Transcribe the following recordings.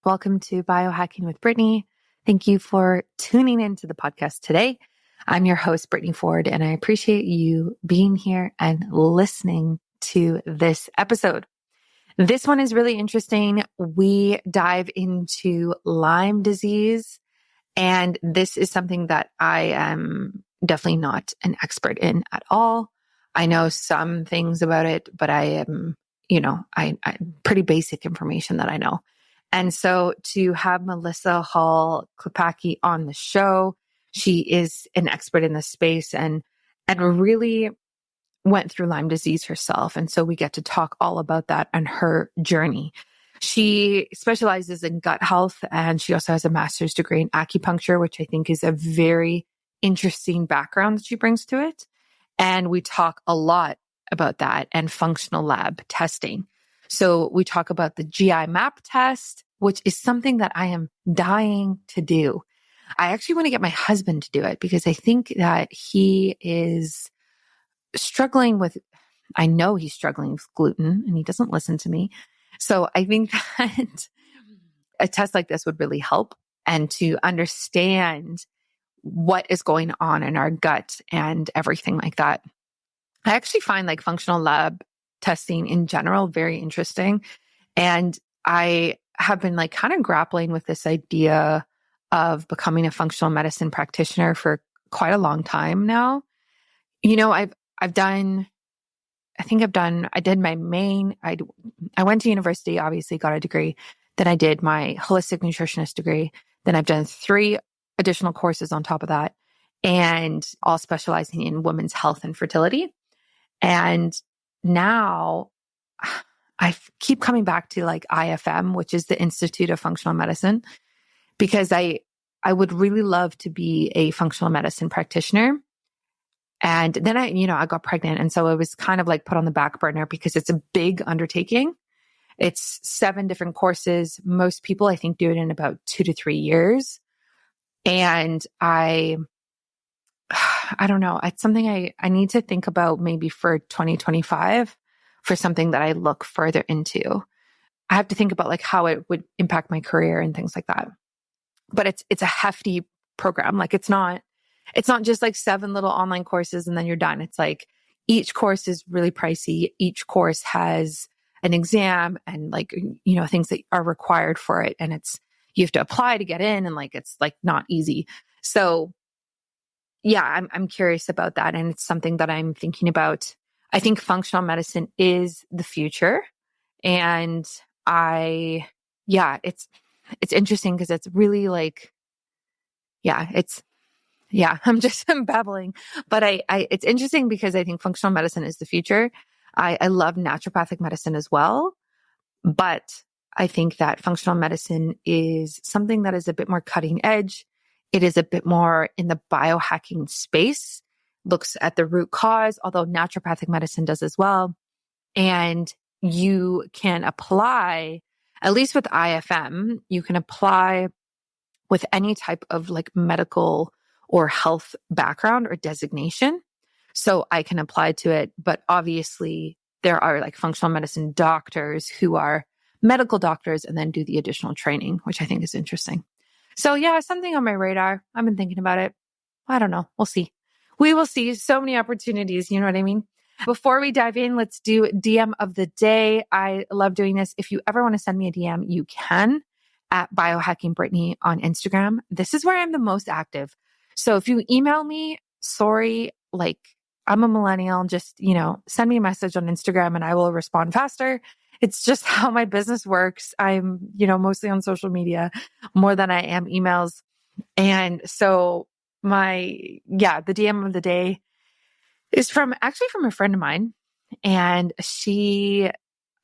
Welcome to Biohacking with Brittany. Thank you for tuning into the podcast today. I'm your host, Brittany Ford, and I appreciate you being here and listening to this episode. This one is really interesting. We dive into Lyme disease, and this is something that I am definitely not an expert in at all. I know some things about it, but I am, I pretty basic information that I know. And so to have Melissa Hall Klepacki on the show, she is an expert in this space and really went through Lyme disease herself. And so we get to talk all about that and her journey. She specializes in gut health, and she also has a master's degree in acupuncture, which I think is a very interesting background that she brings to it. And we talk a lot about that and functional lab testing. So we talk about the GI map test, which is something that I am dying to do. I actually want to get my husband to do it because I think that he is struggling with, I know he's struggling with gluten and he doesn't listen to me. So I think that a test like this would really help, and to understand what is going on in our gut and everything like that. I actually find like functional lab testing in general very interesting. And I have been like kind of grappling with this idea of becoming a functional medicine practitioner for quite a long time now. I did my main, I went to university, obviously got a degree. Then I did my holistic nutritionist degree. Then I've done 3 additional courses on top of that, and all specializing in women's health and fertility. And now I keep coming back to like IFM, which is the Institute of Functional Medicine, because I would really love to be a functional medicine practitioner. And then I got pregnant. And so it was kind of like put on the back burner because it's a big undertaking. It's 7 different courses. Most people, I think, do it in about 2 to 3 years. And I don't know. It's something I need to think about maybe for 2025 for something that I look further into. I have to think about like how it would impact my career and things like that. But it's a hefty program. Like it's not just like 7 little online courses and then you're done. It's like each course is really pricey. Each course has an exam and like, things that are required for it. And you have to apply to get in, and like, it's like not easy. So yeah, I'm curious about that. And it's something that I'm thinking about. I think functional medicine is the future. And it's interesting because it's really like, I'm babbling, but it's interesting because I think functional medicine is the future. I love naturopathic medicine as well, but I think that functional medicine is something that is a bit more cutting edge. It is a bit more in the biohacking space, looks at the root cause, although naturopathic medicine does as well. And you can apply, at least with IFM, you can apply with any type of like medical or health background or designation. So I can apply to it, but obviously there are like functional medicine doctors who are medical doctors and then do the additional training, which I think is interesting. So yeah, something on my radar. I've been thinking about it. I don't know. We'll see. We will see. So many opportunities. You know what I mean? Before we dive in, let's do DM of the day. I love doing this. If you ever want to send me a DM, you can at Biohacking Brittany on Instagram. This is where I'm the most active. So if you email me, sorry, like I'm a millennial, just, send me a message on Instagram and I will respond faster. It's just how my business works. I'm, mostly on social media more than I am emails. And so the DM of the day is from a friend of mine. And I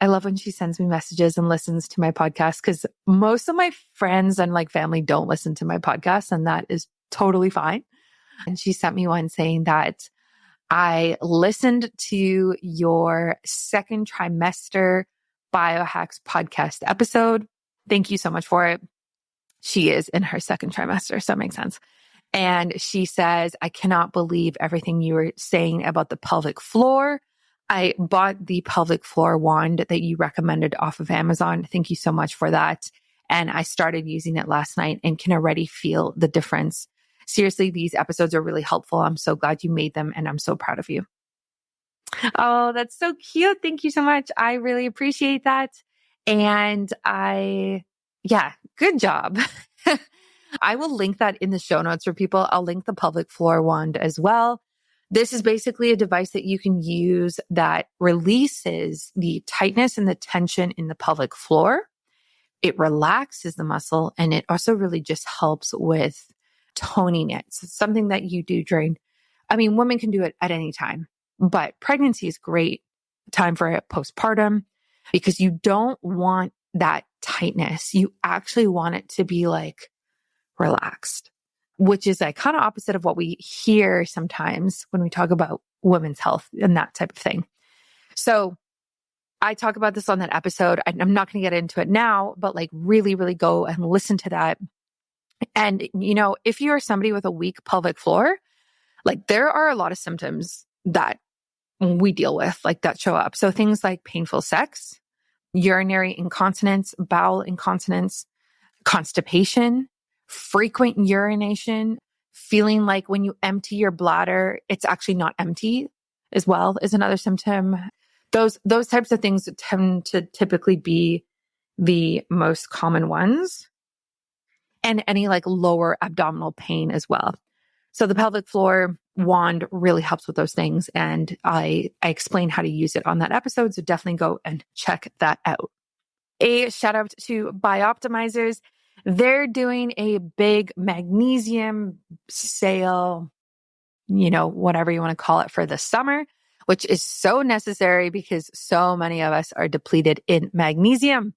love when she sends me messages and listens to my podcast, because most of my friends and like family don't listen to my podcast, and that is totally fine. And she sent me one saying that I listened to your 2nd trimester biohacks podcast episode. Thank you so much for it. She is in her 2nd trimester, so it makes sense. And she says, I cannot believe everything you were saying about the pelvic floor. I bought the pelvic floor wand that you recommended off of Amazon. Thank you so much for that. And I started using it last night and can already feel the difference. Seriously, these episodes are really helpful. I'm so glad you made them and I'm so proud of you. Oh, that's so cute. Thank you so much. I really appreciate that. And good job. I will link that in the show notes for people. I'll link the pelvic floor wand as well. This is basically a device that you can use that releases the tightness and the tension in the pelvic floor. It relaxes the muscle and it also really just helps with toning it. So it's something that you do women can do it at any time, but pregnancy is great time for it postpartum because you don't want that tightness. You actually want it to be like relaxed, which is like kind of opposite of what we hear sometimes when we talk about women's health and that type of thing. So I talk about this on that episode. I'm not going to get into it now, but like really, really go and listen to that. And, if you're somebody with a weak pelvic floor, like there are a lot of symptoms that we deal with, like that show up. So things like painful sex, urinary incontinence, bowel incontinence, constipation, frequent urination, feeling like when you empty your bladder, it's actually not empty as well is another symptom. Those types of things tend to typically be the most common ones. And any like lower abdominal pain as well. So the pelvic floor wand really helps with those things. And I explain how to use it on that episode. So definitely go and check that out. A shout out to Bioptimizers. They're doing a big magnesium sale, whatever you want to call it for the summer, which is so necessary because so many of us are depleted in magnesium.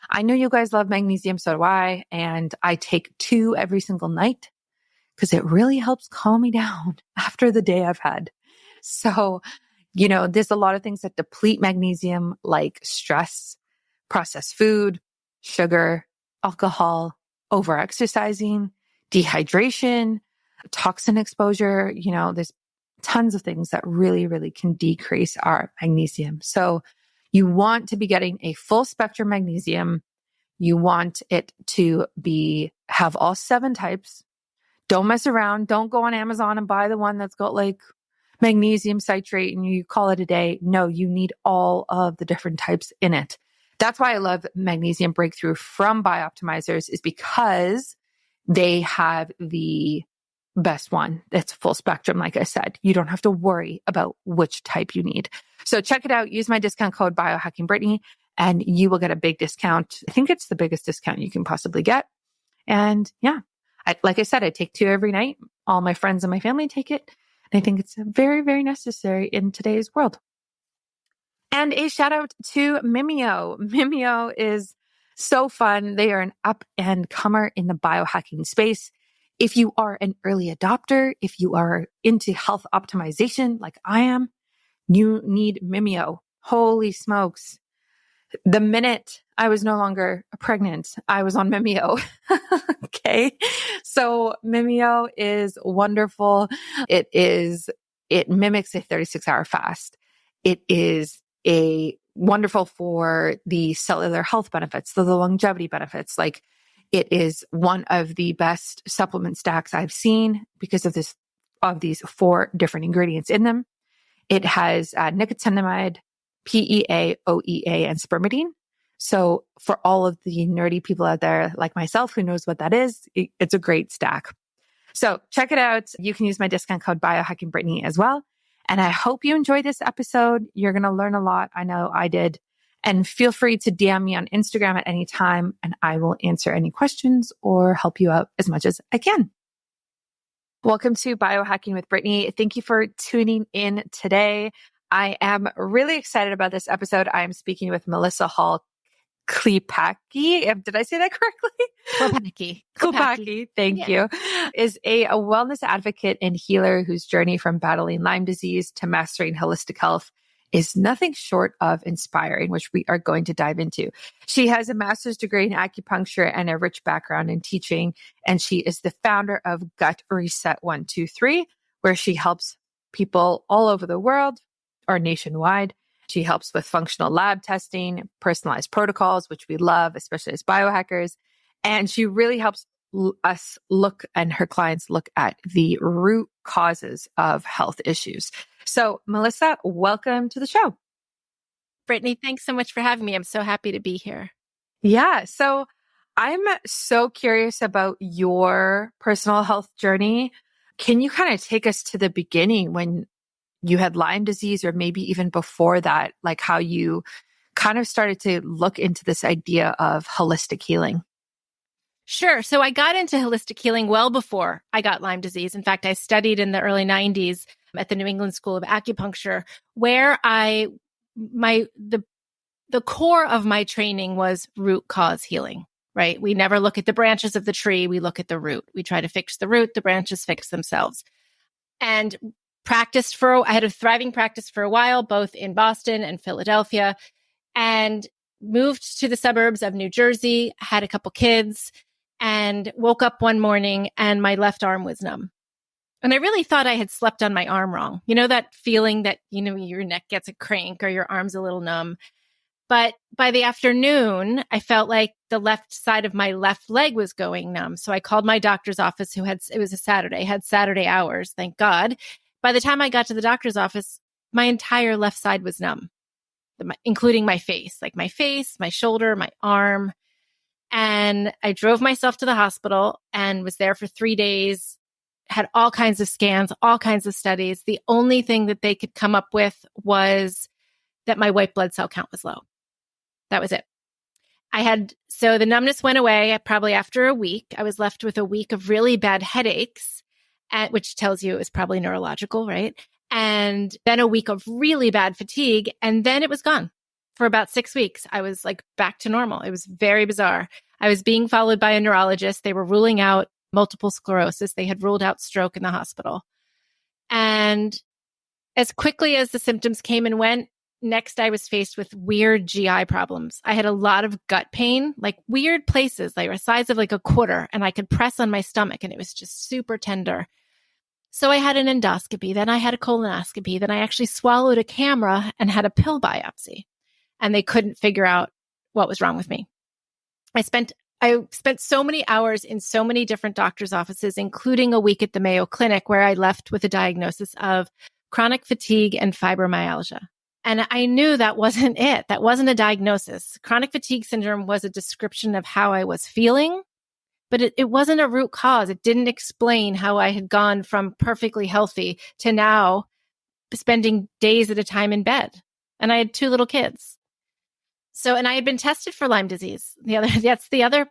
I know you guys love magnesium, so do I. And I take 2 every single night because it really helps calm me down after the day I've had. So, there's a lot of things that deplete magnesium like stress, processed food, sugar, alcohol, overexercising, dehydration, toxin exposure. There's tons of things that really, really can decrease our magnesium. So you want to be getting a full spectrum magnesium. You want it to have all 7 types. Don't mess around. Don't go on Amazon and buy the one that's got like magnesium citrate and you call it a day. No, you need all of the different types in it. That's why I love Magnesium Breakthrough from Bioptimizers is because they have the best one. It's full spectrum. Like I said, you don't have to worry about which type you need. So check it out. Use my discount code BiohackingBrittany and you will get a big discount. I think it's the biggest discount you can possibly get. And like I said, I take 2 every night. All my friends and my family take it. And I think it's very, very necessary in today's world. And a shout out to Mimeo. Mimeo is so fun. They are an up and comer in the biohacking space. If you are an early adopter, if you are into health optimization like I am, you need Mimeo. Holy smokes. The minute I was no longer pregnant, I was on Mimeo. Okay. So Mimeo is wonderful. It mimics a 36-hour fast. It is wonderful for the cellular health benefits, the longevity benefits. Like it is one of the best supplement stacks I've seen because of these 4 different ingredients in them. It has nicotinamide, PEA, OEA, and spermidine. So for all of the nerdy people out there like myself who knows what that is, it's a great stack. So check it out. You can use my discount code BiohackingBrittany as well. And I hope you enjoyed this episode. You're going to learn a lot. I know I did. And feel free to DM me on Instagram at any time and I will answer any questions or help you out as much as I can. Welcome to Biohacking with Brittany. Thank you for tuning in today. I am really excited about this episode. I am speaking with Melissa Hall Klepacki. Did I say that correctly? Klepacki. Thank you. Is a wellness advocate and healer whose journey from battling Lyme disease to mastering holistic health is nothing short of inspiring, which we are going to dive into. She has a master's degree in acupuncture and a rich background in teaching, and she is the founder of Gut Reset 123, where she helps people all over the world or nationwide. She helps with functional lab testing, personalized protocols, which we love, especially as biohackers, And she really helps us look and her clients look at the root causes of health issues. So, Melissa, welcome to the show. Brittany, thanks so much for having me. I'm so happy to be here. Yeah. So I'm so curious about your personal health journey. Can you kind of take us to the beginning when you had Lyme disease, or maybe even before that, like how you kind of started to look into this idea of holistic healing? Sure. So I got into holistic healing well before I got Lyme disease. In fact, I studied in the early 90s at the New England School of Acupuncture, where the core of my training was root cause healing, right? We never look at the branches of the tree. We look at the root. We try to fix the root. The branches fix themselves. And I had a thriving practice for a while, both in Boston and Philadelphia, and moved to the suburbs of New Jersey, had a couple kids, and woke up one morning and my left arm was numb. And I really thought I had slept on my arm wrong. You know, that feeling that, your neck gets a crank or your arm's a little numb. But by the afternoon, I felt like the left side of my left leg was going numb. So I called my doctor's office, it was a Saturday, had Saturday hours, thank God. By the time I got to the doctor's office, my entire left side was numb, including my face, my shoulder, my arm. And I drove myself to the hospital and was there for 3 days, had all kinds of scans, all kinds of studies. The only thing that they could come up with was that my white blood cell count was low. That was it. So the numbness went away probably after a week. I was left with a week of really bad headaches, which tells you it was probably neurological, right? And then a week of really bad fatigue. And then it was gone. For about 6 weeks, I was like back to normal. It was very bizarre. I was being followed by a neurologist. They were ruling out multiple sclerosis. They had ruled out stroke in the hospital. And as quickly as the symptoms came and went, next I was faced with weird GI problems. I had a lot of gut pain, like weird places, like the size of like a quarter, and I could press on my stomach and it was just super tender. So I had an endoscopy, then I had a colonoscopy, then I actually swallowed a camera and had a pill biopsy. And they couldn't figure out what was wrong with me. I spent so many hours in so many different doctors' offices, including a week at the Mayo Clinic, where I left with a diagnosis of chronic fatigue and fibromyalgia. And I knew that wasn't it. That wasn't a diagnosis. Chronic fatigue syndrome was a description of how I was feeling, but it wasn't a root cause. It didn't explain how I had gone from perfectly healthy to now spending days at a time in bed. And I had 2 little kids. So, and I had been tested for Lyme disease. That's the other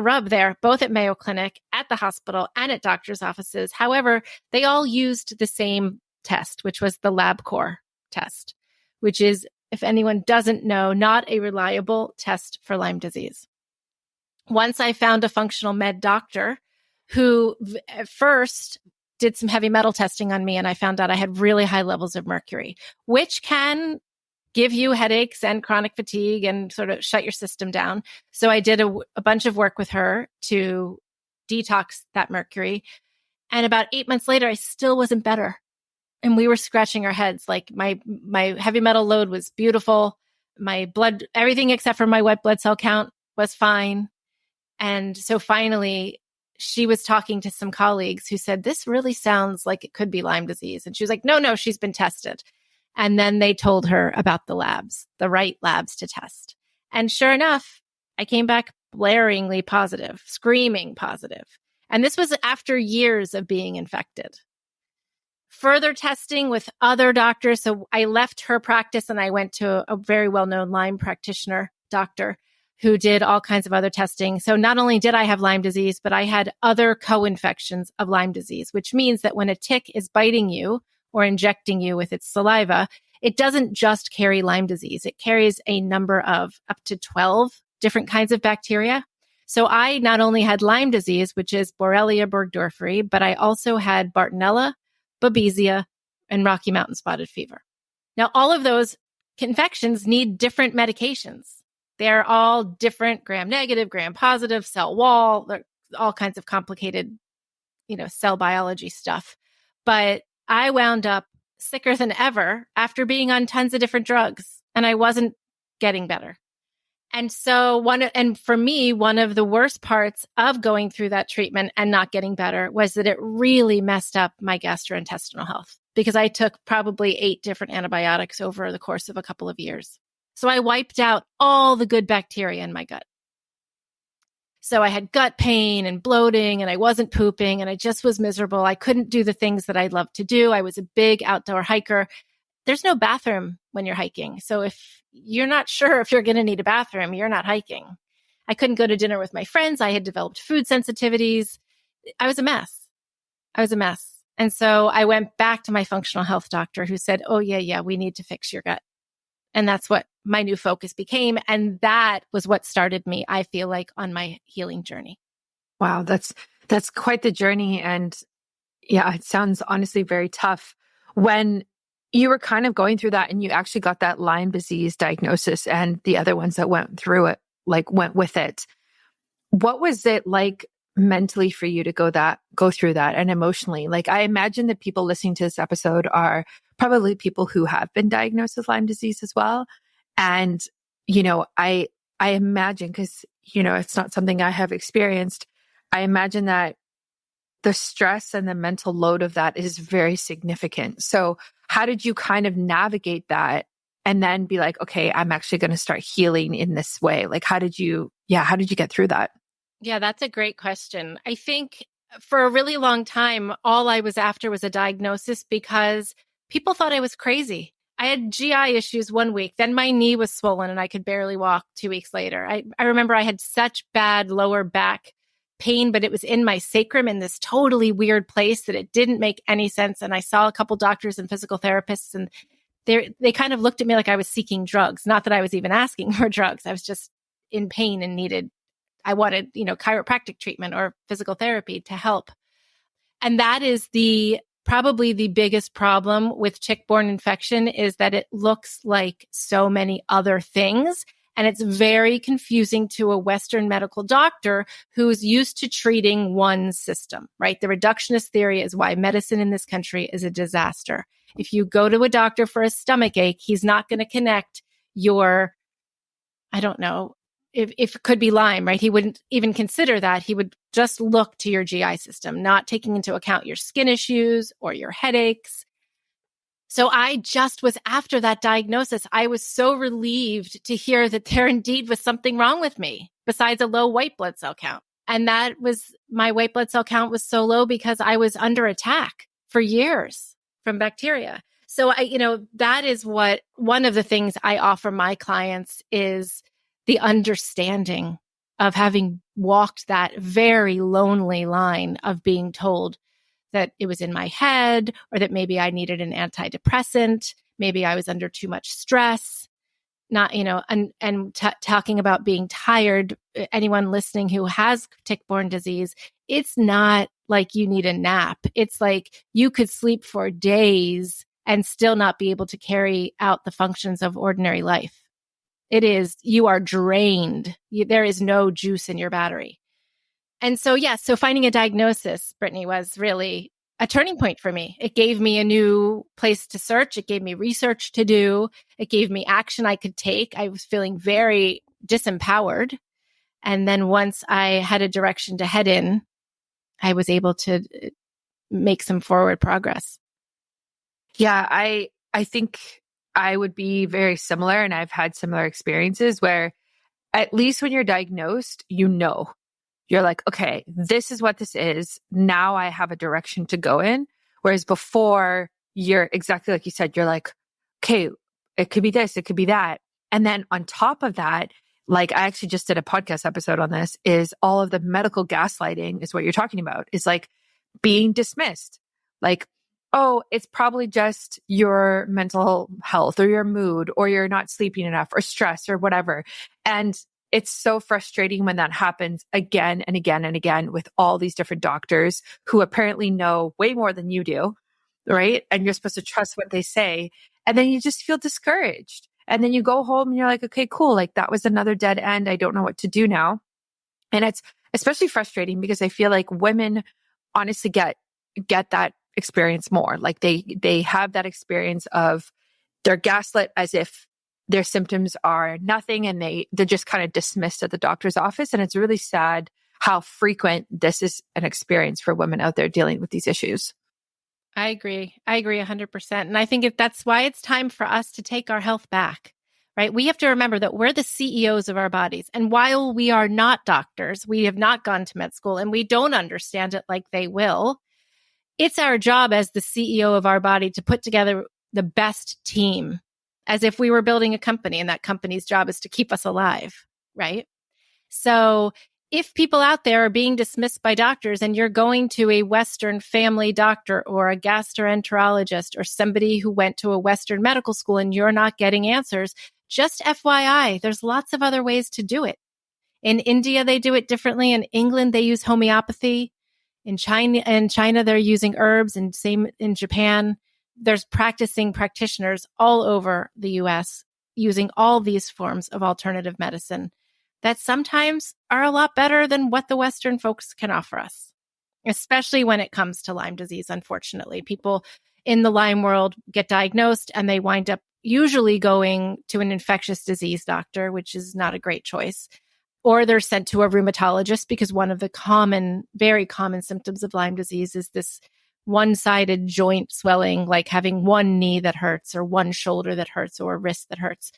rub there, both at Mayo Clinic, at the hospital, and at doctors' offices. However, they all used the same test, which was the LabCorp test, which is, if anyone doesn't know, not a reliable test for Lyme disease. Once I found a functional med doctor who at first did some heavy metal testing on me, and I found out I had really high levels of mercury, which can give you headaches and chronic fatigue and sort of shut your system down. So I did a bunch of work with her to detox that mercury. And about 8 months later, I still wasn't better. And we were scratching our heads. Like my heavy metal load was beautiful. My blood, everything except for my white blood cell count was fine. And so finally, she was talking to some colleagues who said, this really sounds like it could be Lyme disease. And she was like, no, she's been tested. And then they told her about the labs, the right labs to test. And sure enough, I came back blaringly positive, screaming positive. And this was after years of being infected. Further testing with other doctors. So I left her practice and I went to a very well-known Lyme practitioner doctor who did all kinds of other testing. So not only did I have Lyme disease, but I had other co-infections of Lyme disease, which means that when a tick is biting you or injecting you with its saliva, it doesn't just carry Lyme disease. It carries a number of up to 12 different kinds of bacteria. So I not only had Lyme disease, which is Borrelia burgdorferi, but I also had Bartonella, Babesia, and Rocky Mountain spotted fever. Now, all of those infections need different medications. They're all different, gram-negative, gram-positive, cell wall, all kinds of complicated, cell biology stuff. But I wound up sicker than ever after being on tons of different drugs, and I wasn't getting better. And so and for me, one of the worst parts of going through that treatment and not getting better was that it really messed up my gastrointestinal health because I took probably 8 different antibiotics over the course of a couple of years. So I wiped out all the good bacteria in my gut. So I had gut pain and bloating and I wasn't pooping and I just was miserable. I couldn't do the things that I loved to do. I was a big outdoor hiker. There's no bathroom when you're hiking. So if you're not sure if you're going to need a bathroom, you're not hiking. I couldn't go to dinner with my friends. I had developed food sensitivities. I was a mess. And so I went back to my functional health doctor who said, oh, yeah, we need to fix your gut. And that's what my new focus became. And that was what started me, I feel like, on my healing journey. Wow, that's quite the journey. And yeah, it sounds honestly very tough. When you were kind of going through that and you actually got that Lyme disease diagnosis and the other ones that went through it, like went with it, what was it like mentally for you to go through that and emotionally? Like, I imagine that people listening to this episode are probably people who have been diagnosed with Lyme disease as well. And, I imagine, because, it's not something I have experienced, I imagine that the stress and the mental load of that is very significant. So how did you kind of navigate that and then be like, okay, I'm actually going to start healing in this way? Like, how did you get through that? Yeah, that's a great question. I think for a really long time, all I was after was a diagnosis because people thought I was crazy. I had GI issues one week, then my knee was swollen and I could barely walk 2 weeks later. I remember I had such bad lower back pain, but it was in my sacrum in this totally weird place that it didn't make any sense. And I saw a couple doctors and physical therapists, and they kind of looked at me like I was seeking drugs. Not that I was even asking for drugs. I was just in pain and I wanted, chiropractic treatment or physical therapy to help. And that is probably the biggest problem with tick-borne infection, is that it looks like so many other things. And it's very confusing to a Western medical doctor who's used to treating one system, right? The reductionist theory is why medicine in this country is a disaster. If you go to a doctor for a stomach ache, he's not going to connect your, I don't know, if it could be Lyme, right? He wouldn't even consider that. He would just look to your GI system, not taking into account your skin issues or your headaches. So I just was, after that diagnosis, I was so relieved to hear that there indeed was something wrong with me besides a low white blood cell count. And that was, my white blood cell count was so low because I was under attack for years from bacteria. So that is one of the things I offer my clients is the understanding of having walked that very lonely line of being told that it was in my head, or that maybe I needed an antidepressant, maybe I was under too much stress, talking about being tired. Anyone listening who has tick-borne disease, it's not like you need a nap. It's like you could sleep for days and still not be able to carry out the functions of ordinary life. It is, you are drained. There is no juice in your battery. And so, so finding a diagnosis, Brittany, was really a turning point for me. It gave me a new place to search. It gave me research to do. It gave me action I could take. I was feeling very disempowered. And then once I had a direction to head in, I was able to make some forward progress. Yeah, I think I would be very similar, and I've had similar experiences where at least when you're diagnosed, you're like, okay, this is what this is. Now I have a direction to go in. Whereas before, you're exactly like you said, you're like, okay, it could be this, it could be that. And then on top of that, like I actually just did a podcast episode on this, is all of the medical gaslighting is what you're talking about, is like being dismissed. Like, oh, it's probably just your mental health or your mood, or you're not sleeping enough, or stress, or whatever. And it's so frustrating when that happens again and again and again with all these different doctors who apparently know way more than you do, right? And you're supposed to trust what they say. And then you just feel discouraged. And then you go home and you're like, okay, cool. Like that was another dead end. I don't know what to do now. And it's especially frustrating because I feel like women honestly get that experience more. Like they have that experience of they're gaslit as if their symptoms are nothing and they're just kind of dismissed at the doctor's office. And it's really sad how frequent this is an experience for women out there dealing with these issues. I agree. I agree 100%. And I think that's why it's time for us to take our health back, right? We have to remember that we're the CEOs of our bodies. And while we are not doctors, we have not gone to med school and we don't understand it like they will. It's our job as the CEO of our body to put together the best team as if we were building a company, and that company's job is to keep us alive, right? So if people out there are being dismissed by doctors and you're going to a Western family doctor or a gastroenterologist or somebody who went to a Western medical school and you're not getting answers, just FYI, there's lots of other ways to do it. In India, they do it differently. In England, they use homeopathy. In China, they're using herbs, and same in Japan. There's practicing practitioners all over the US using all these forms of alternative medicine that sometimes are a lot better than what the Western folks can offer us, especially when it comes to Lyme disease. Unfortunately, people in the Lyme world get diagnosed and they wind up usually going to an infectious disease doctor, which is not a great choice. Or they're sent to a rheumatologist because one of the very common symptoms of Lyme disease is this one-sided joint swelling, like having one knee that hurts or one shoulder that hurts or a wrist that hurts.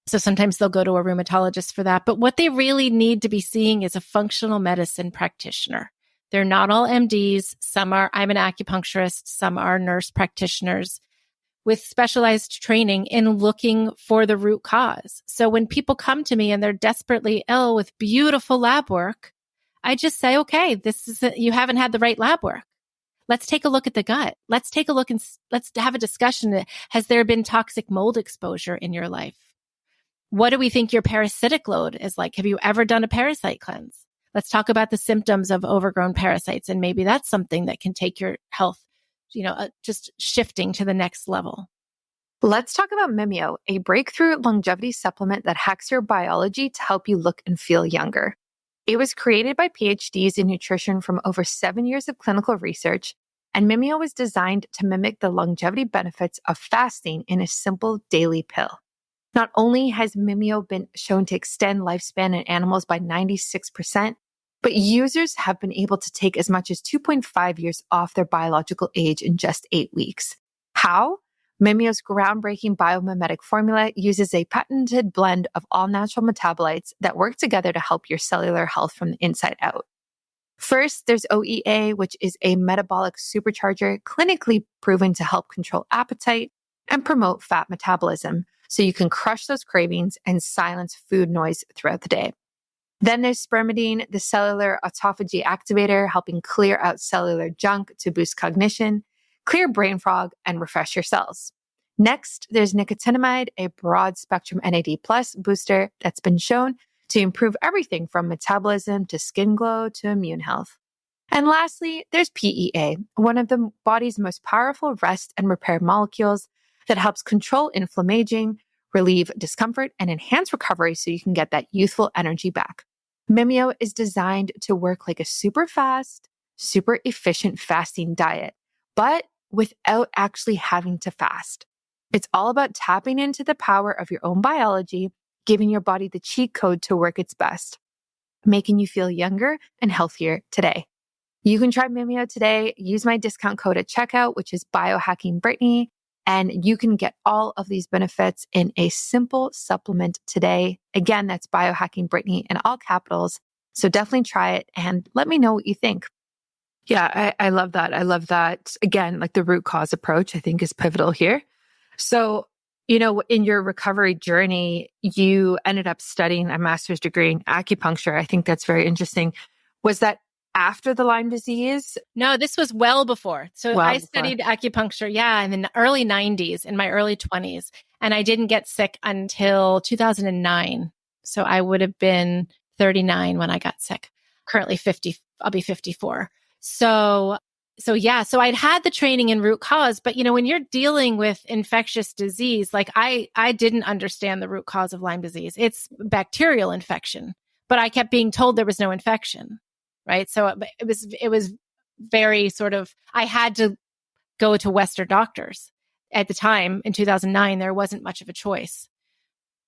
So sometimes they'll go to a rheumatologist for that. But what they really need to be seeing is a functional medicine practitioner. They're not all MDs. I'm an acupuncturist. Some are nurse practitioners with specialized training in looking for the root cause. So when people come to me and they're desperately ill with beautiful lab work, I just say, okay, you haven't had the right lab work. Let's take a look at the gut. Let's take a look and let's have a discussion. Has there been toxic mold exposure in your life? What do we think your parasitic load is like? Have you ever done a parasite cleanse? Let's talk about the symptoms of overgrown parasites. And maybe that's something that can take your health, just shifting to the next level. Let's talk about Mimeo, a breakthrough longevity supplement that hacks your biology to help you look and feel younger. It was created by PhDs in nutrition from over 7 years of clinical research, and Mimeo was designed to mimic the longevity benefits of fasting in a simple daily pill. Not only has Mimeo been shown to extend lifespan in animals by 96%, but users have been able to take as much as 2.5 years off their biological age in just 8 weeks. How? Mimeo's groundbreaking biomimetic formula uses a patented blend of all natural metabolites that work together to help your cellular health from the inside out. First, there's OEA, which is a metabolic supercharger clinically proven to help control appetite and promote fat metabolism, so you can crush those cravings and silence food noise throughout the day. Then there's spermidine, the cellular autophagy activator, helping clear out cellular junk to boost cognition, clear brain fog, and refresh your cells. Next, there's nicotinamide, a broad-spectrum NAD+ booster that's been shown to improve everything from metabolism to skin glow to immune health. And lastly, there's PEA, one of the body's most powerful rest and repair molecules that helps control inflammation, relieve discomfort, and enhance recovery so you can get that youthful energy back. Mimeo is designed to work like a super fast, super efficient fasting diet, but without actually having to fast. It's all about tapping into the power of your own biology, giving your body the cheat code to work its best, making you feel younger and healthier today. You can try Mimeo today. Use my discount code at checkout, which is biohackingbrittany, and you can get all of these benefits in a simple supplement today. Again, that's biohackingbrittany in all capitals. So definitely try it and let me know what you think. Yeah, I love that. I love that. Again, like the root cause approach, I think is pivotal here. So, in your recovery journey, you ended up studying a master's degree in acupuncture. I think that's very interesting. Was that after the Lyme disease? No, this was well before. So I studied acupuncture, in the early 90s, in my early 20s. And I didn't get sick until 2009. So I would have been 39 when I got sick. Currently 50, I'll be 54. So I'd had the training in root cause, but when you're dealing with infectious disease, like I didn't understand the root cause of Lyme disease. It's bacterial infection, but I kept being told there was no infection, right? So it was very sort of, I had to go to Western doctors. At the time in 2009, there wasn't much of a choice.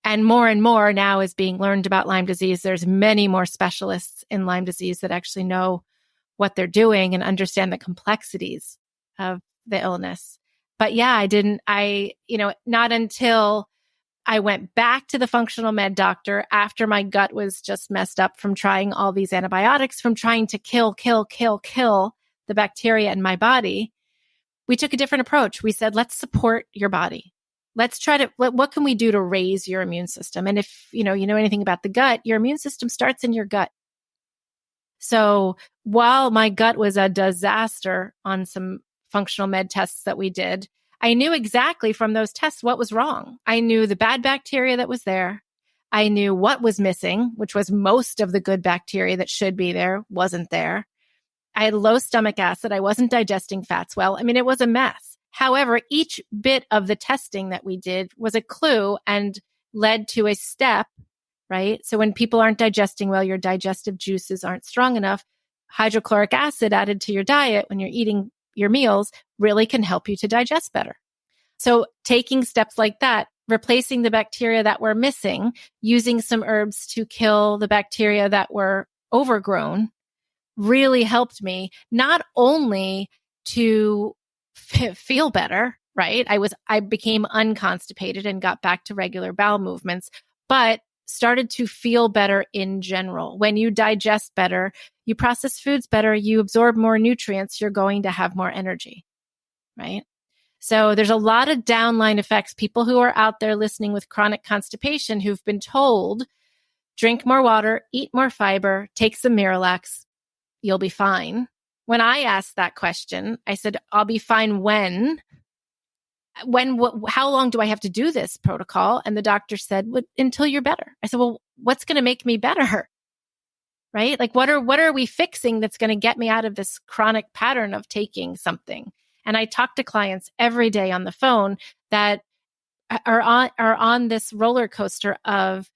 And more now is being learned about Lyme disease. There's many more specialists in Lyme disease that actually know what they're doing and understand the complexities of the illness. But yeah, not until I went back to the functional med doctor after my gut was just messed up from trying all these antibiotics, from trying to kill the bacteria in my body. We took a different approach. We said, let's support your body. Let's what can we do to raise your immune system? And if you know anything about the gut, your immune system starts in your gut. So while my gut was a disaster on some functional med tests that we did, I knew exactly from those tests what was wrong. I knew the bad bacteria that was there. I knew what was missing, which was most of the good bacteria that should be there wasn't there. I had low stomach acid. I wasn't digesting fats well. I mean, it was a mess. However, each bit of the testing that we did was a clue and led to a step, right? So when people aren't digesting well, your digestive juices aren't strong enough, hydrochloric acid added to your diet when you're eating your meals really can help you to digest better. So taking steps like that, replacing the bacteria that were missing, using some herbs to kill the bacteria that were overgrown, really helped me not only to feel better, right? I became unconstipated and got back to regular bowel movements, but started to feel better in general. When you digest better, you process foods better, you absorb more nutrients, you're going to have more energy, right? So there's a lot of downline effects. People who are out there listening with chronic constipation who've been told, drink more water, eat more fiber, take some Miralax, you'll be fine. When I asked that question, I said, I'll be fine when, how long do I have to do this protocol? And the doctor said, until you're better. I said, well, what's going to make me better? Right? Like, what are we fixing that's going to get me out of this chronic pattern of taking something? And I talk to clients every day on the phone that are on this roller coaster of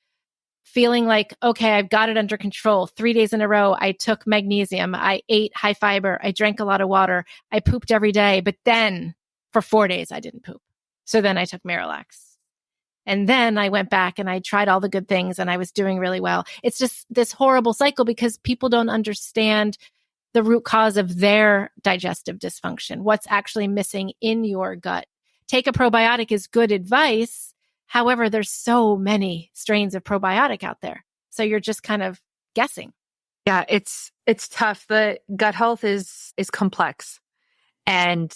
feeling like, okay, I've got it under control. 3 days in a row, I took magnesium, I ate high fiber, I drank a lot of water, I pooped every day, but then for 4 days, I didn't poop. So then I took Miralax. And then I went back and I tried all the good things and I was doing really well. It's just this horrible cycle because people don't understand the root cause of their digestive dysfunction, what's actually missing in your gut. Take a probiotic is good advice. However, there's so many strains of probiotic out there. So you're just kind of guessing. Yeah, it's tough. The gut health is complex. And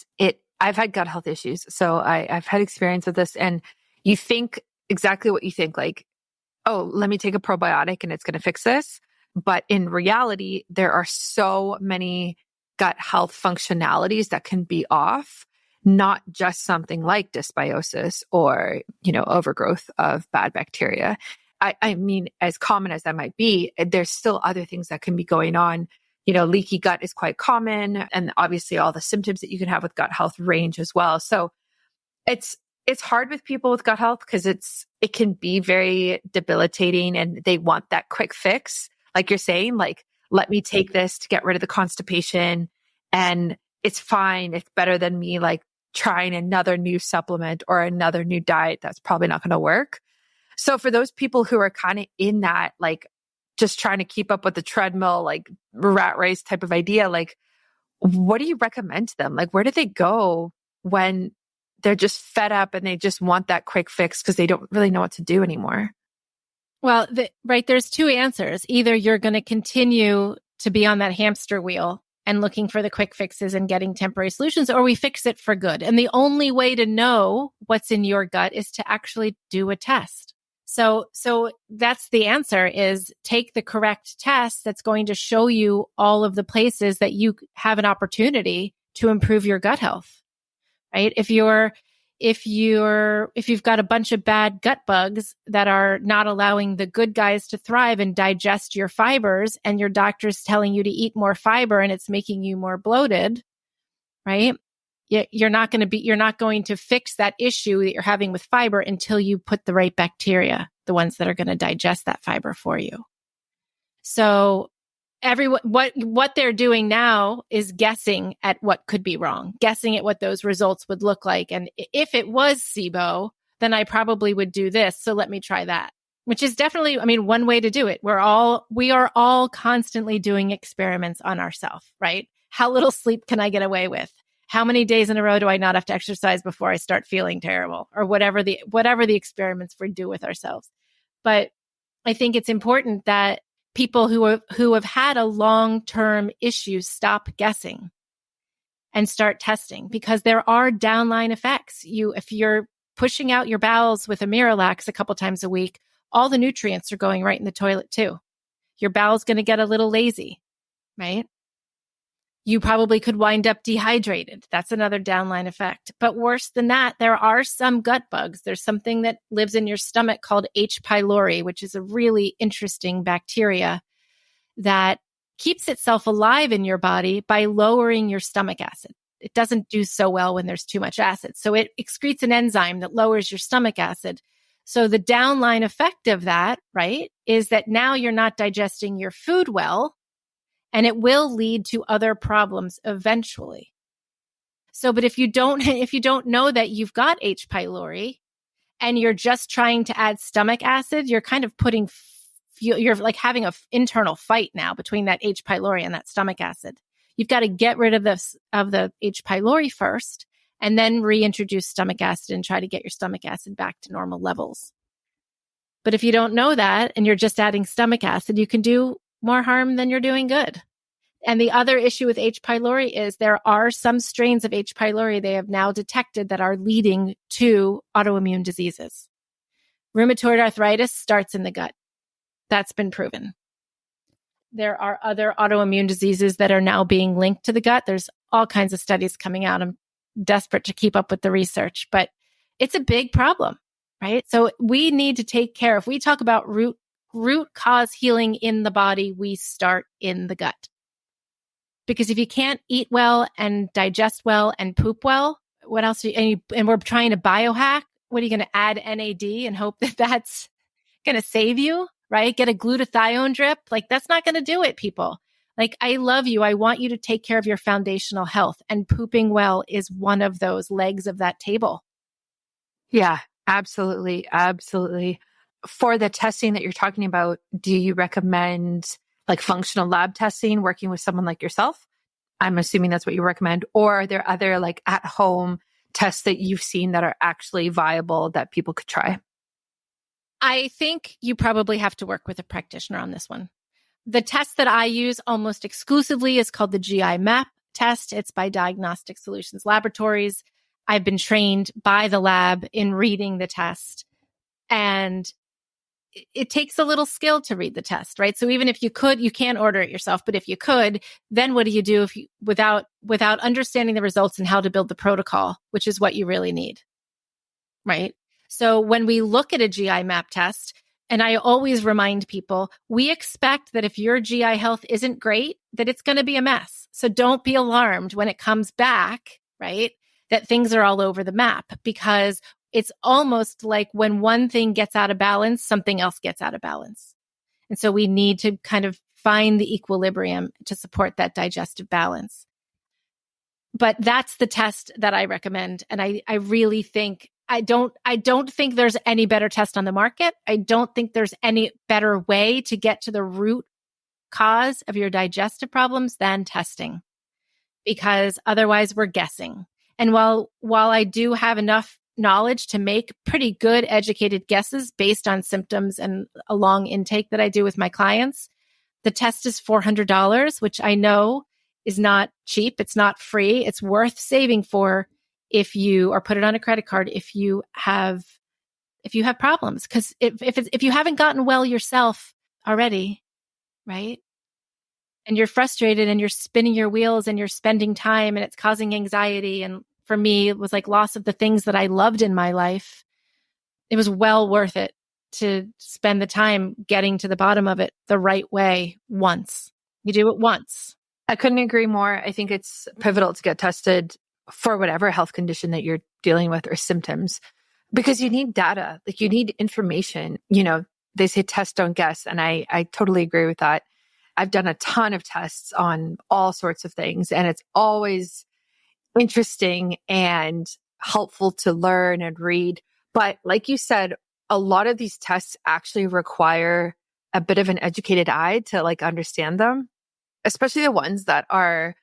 I've had gut health issues. So I've had experience with this, and you think exactly what you think, like, oh, let me take a probiotic and it's going to fix this. But in reality, there are so many gut health functionalities that can be off, not just something like dysbiosis or, overgrowth of bad bacteria. I mean, as common as that might be, there's still other things that can be going on. Leaky gut is quite common. And obviously all the symptoms that you can have with gut health range as well. So it's hard with people with gut health because it can be very debilitating and they want that quick fix. Like you're saying, like, let me take this to get rid of the constipation and it's fine. It's better than me like trying another new supplement or another new diet that's probably not going to work. So for those people who are kind of in that, like just trying to keep up with the treadmill, like rat race type of idea, like what do you recommend to them? Like where do they go when they're just fed up and they just want that quick fix because they don't really know what to do anymore? Well, there's two answers. Either you're going to continue to be on that hamster wheel and looking for the quick fixes and getting temporary solutions, or we fix it for good. And the only way to know what's in your gut is to actually do a test. So that's the answer, is take the correct test that's going to show you all of the places that you have an opportunity to improve your gut health, right? If you've got a bunch of bad gut bugs that are not allowing the good guys to thrive and digest your fibers, and your doctor's telling you to eat more fiber and it's making you more bloated, right? You're not going to fix that issue that you're having with fiber until you put the right bacteria, the ones that are going to digest that fiber for you. So everyone, what they're doing now is guessing at what could be wrong, guessing at what those results would look like. And if it was SIBO, then I probably would do this. So let me try that, which is definitely, I mean, one way to do it. We are all constantly doing experiments on ourselves, right? How little sleep can I get away with? How many days in a row do I not have to exercise before I start feeling terrible, or whatever the experiments we do with ourselves. But I think it's important that people who have had a long-term issue stop guessing and start testing, because there are downline effects. If you're pushing out your bowels with a Miralax a couple times a week, all the nutrients are going right in the toilet too. Your bowel's going to get a little lazy, right? You probably could wind up dehydrated. That's another downline effect. But worse than that, there are some gut bugs. There's something that lives in your stomach called H. pylori, which is a really interesting bacteria that keeps itself alive in your body by lowering your stomach acid. It doesn't do so well when there's too much acid. So it excretes an enzyme that lowers your stomach acid. So the downline effect of that, right, is that now you're not digesting your food well, and it will lead to other problems eventually. So, but if you don't know that you've got H. pylori and you're just trying to add stomach acid, you're kind of you're like having an internal fight now between that H. pylori and that stomach acid. You've got to get rid of the H. pylori first, and then reintroduce stomach acid and try to get your stomach acid back to normal levels. But if you don't know that and you're just adding stomach acid, you can do more harm than you're doing good. And the other issue with H. pylori is there are some strains of H. pylori they have now detected that are leading to autoimmune diseases. Rheumatoid arthritis starts in the gut. That's been proven. There are other autoimmune diseases that are now being linked to the gut. There's all kinds of studies coming out. I'm desperate to keep up with the research, but it's a big problem, right? So we need to take care. If we talk about root cause healing in the body, we start in the gut. Because if you can't eat well and digest well and poop well, what else? And we're trying to biohack. What are you going to add NAD and hope that that's going to save you, right? Get a glutathione drip. Like, that's not going to do it, people. Like, I love you. I want you to take care of your foundational health, and pooping well is one of those legs of that table. Yeah, absolutely. Absolutely. For the testing that you're talking about, do you recommend like functional lab testing, working with someone like yourself? I'm assuming that's what you recommend. Or are there other like at home tests that you've seen that are actually viable that people could try? I think you probably have to work with a practitioner on this one. The test that I use almost exclusively is called the GI MAP test. It's by Diagnostic Solutions Laboratories. I've been trained by the lab in reading the test, and it takes a little skill to read the test, right? So even if you could, you can't order it yourself, but if you could, then what do you do without understanding the results and how to build the protocol, which is what you really need, right? So when we look at a GI MAP test, and I always remind people, we expect that if your GI health isn't great, that it's going to be a mess. So don't be alarmed when it comes back, right? That things are all over the map, because it's almost like when one thing gets out of balance, something else gets out of balance. And so we need to kind of find the equilibrium to support that digestive balance. But that's the test that I recommend. And I really think, I don't think there's any better test on the market. I don't think there's any better way to get to the root cause of your digestive problems than testing, because otherwise we're guessing. And while I do have enough knowledge to make pretty good educated guesses based on symptoms and a long intake that I do with my clients, the test is $400, which I know is not cheap. It's not free. It's worth saving for if you, or put it on a credit card if you have problems. Because if you haven't gotten well yourself already, right? And you're frustrated and you're spinning your wheels and you're spending time and it's causing anxiety. And for me, it was like loss of the things that I loved in my life. It was well worth it to spend the time getting to the bottom of it the right way once. You do it once. I couldn't agree more. I think it's pivotal to get tested for whatever health condition that you're dealing with or symptoms, because you need data, like you need information. You know, they say test, don't guess. And I totally agree with that. I've done a ton of tests on all sorts of things, and it's always interesting and helpful to learn and read. But like you said, a lot of these tests actually require a bit of an educated eye to like understand them, especially the ones that are,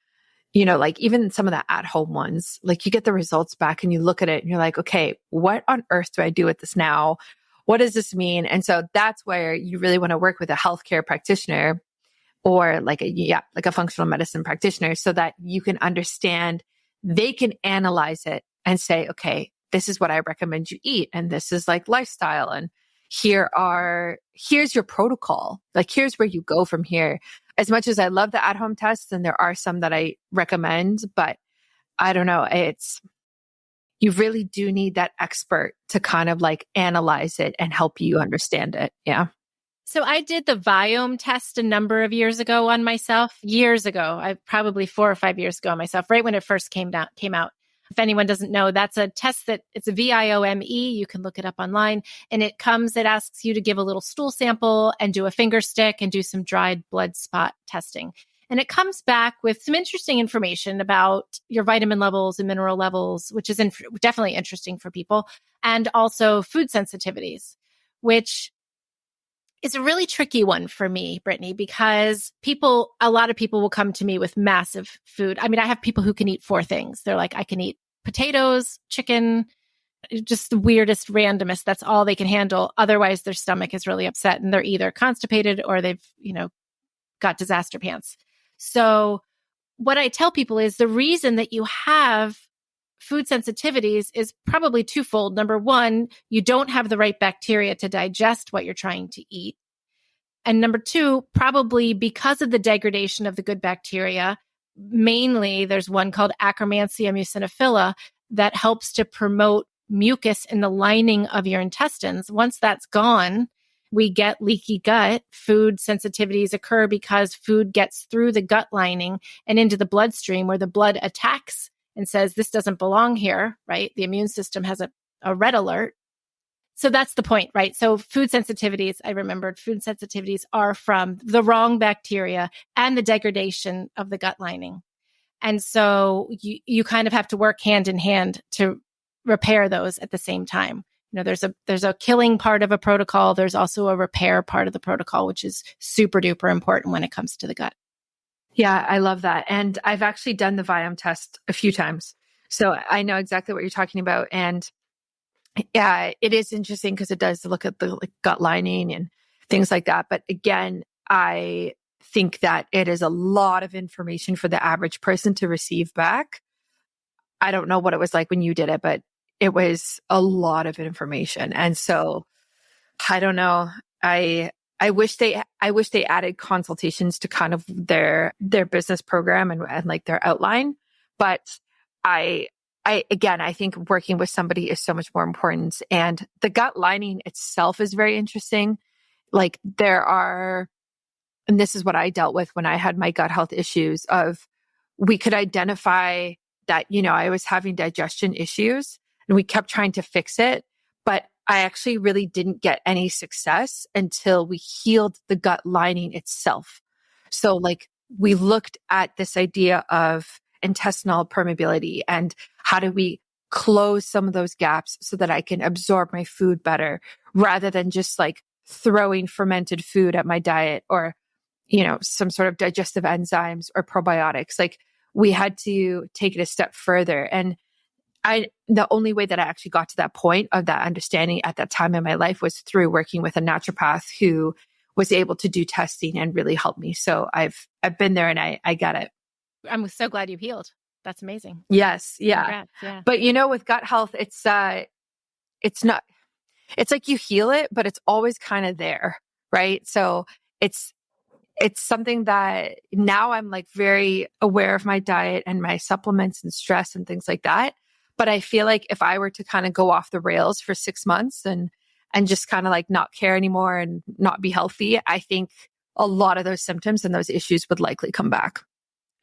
like even some of the at-home ones. Like you get the results back and you look at it and you're like, okay, what on earth do I do with this now? What does this mean? And so that's where you really want to work with a healthcare practitioner or like a functional medicine practitioner so that you can understand, they can analyze it and say, okay, this is what I recommend you eat. And this is like lifestyle. And here's your protocol. Like, here's where you go from here. As much as I love the at-home tests, and there are some that I recommend, but I don't know, you really do need that expert to kind of like analyze it and help you understand it. Yeah. So I did the Viome test a number of years ago on myself. Probably 4 or 5 years ago on myself, right when it first came out. If anyone doesn't know, that's a test it's a Viome. You can look it up online, and it asks you to give a little stool sample and do a finger stick and do some dried blood spot testing. And it comes back with some interesting information about your vitamin levels and mineral levels, which is definitely interesting for people, and also food sensitivities, which is a really tricky one for me, Brittany, because a lot of people will come to me with massive food. I mean, I have people who can eat 4 things. They're like, I can eat potatoes, chicken, just the weirdest, randomest. That's all they can handle. Otherwise, their stomach is really upset and they're either constipated or they've, got disaster pants. So what I tell people is the reason that you have food sensitivities is probably twofold. Number one, you don't have the right bacteria to digest what you're trying to eat. And number two, probably because of the degradation of the good bacteria, mainly there's one called Akkermansia muciniphila that helps to promote mucus in the lining of your intestines. Once that's gone, we get leaky gut. Food sensitivities occur because food gets through the gut lining and into the bloodstream where the blood attacks and says, this doesn't belong here, right? The immune system has a red alert. So that's the point, right? So food sensitivities, I remembered, food sensitivities are from the wrong bacteria and the degradation of the gut lining. And so you kind of have to work hand in hand to repair those at the same time. There's a killing part of a protocol. There's also a repair part of the protocol, which is super duper important when it comes to the gut. Yeah, I love that. And I've actually done the Viome test a few times. So I know exactly what you're talking about. And yeah, it is interesting because it does look at the gut lining and things like that. But again, I think that it is a lot of information for the average person to receive back. I don't know what it was like when you did it, but it was a lot of information. And so I don't know. I wish they added consultations to kind of their business program and like their outline. But I think working with somebody is so much more important. And the gut lining itself is very interesting. Like and this is what I dealt with when I had my gut health issues we could identify that, I was having digestion issues and we kept trying to fix it. But I actually really didn't get any success until we healed the gut lining itself. So like we looked at this idea of intestinal permeability and how do we close some of those gaps so that I can absorb my food better rather than just like throwing fermented food at my diet or, some sort of digestive enzymes or probiotics. Like we had to take it a step further. And the only way that I actually got to that point of that understanding at that time in my life was through working with a naturopath who was able to do testing and really help me. So I've been there and I get it. I'm so glad you healed. That's amazing. Yes. Yeah. Congrats, yeah. But with gut health, it's like you heal it, but it's always kind of there. Right. So it's something that now I'm like very aware of my diet and my supplements and stress and things like that. But I feel like if I were to kind of go off the rails for 6 months and just kind of like not care anymore and not be healthy, I think a lot of those symptoms and those issues would likely come back.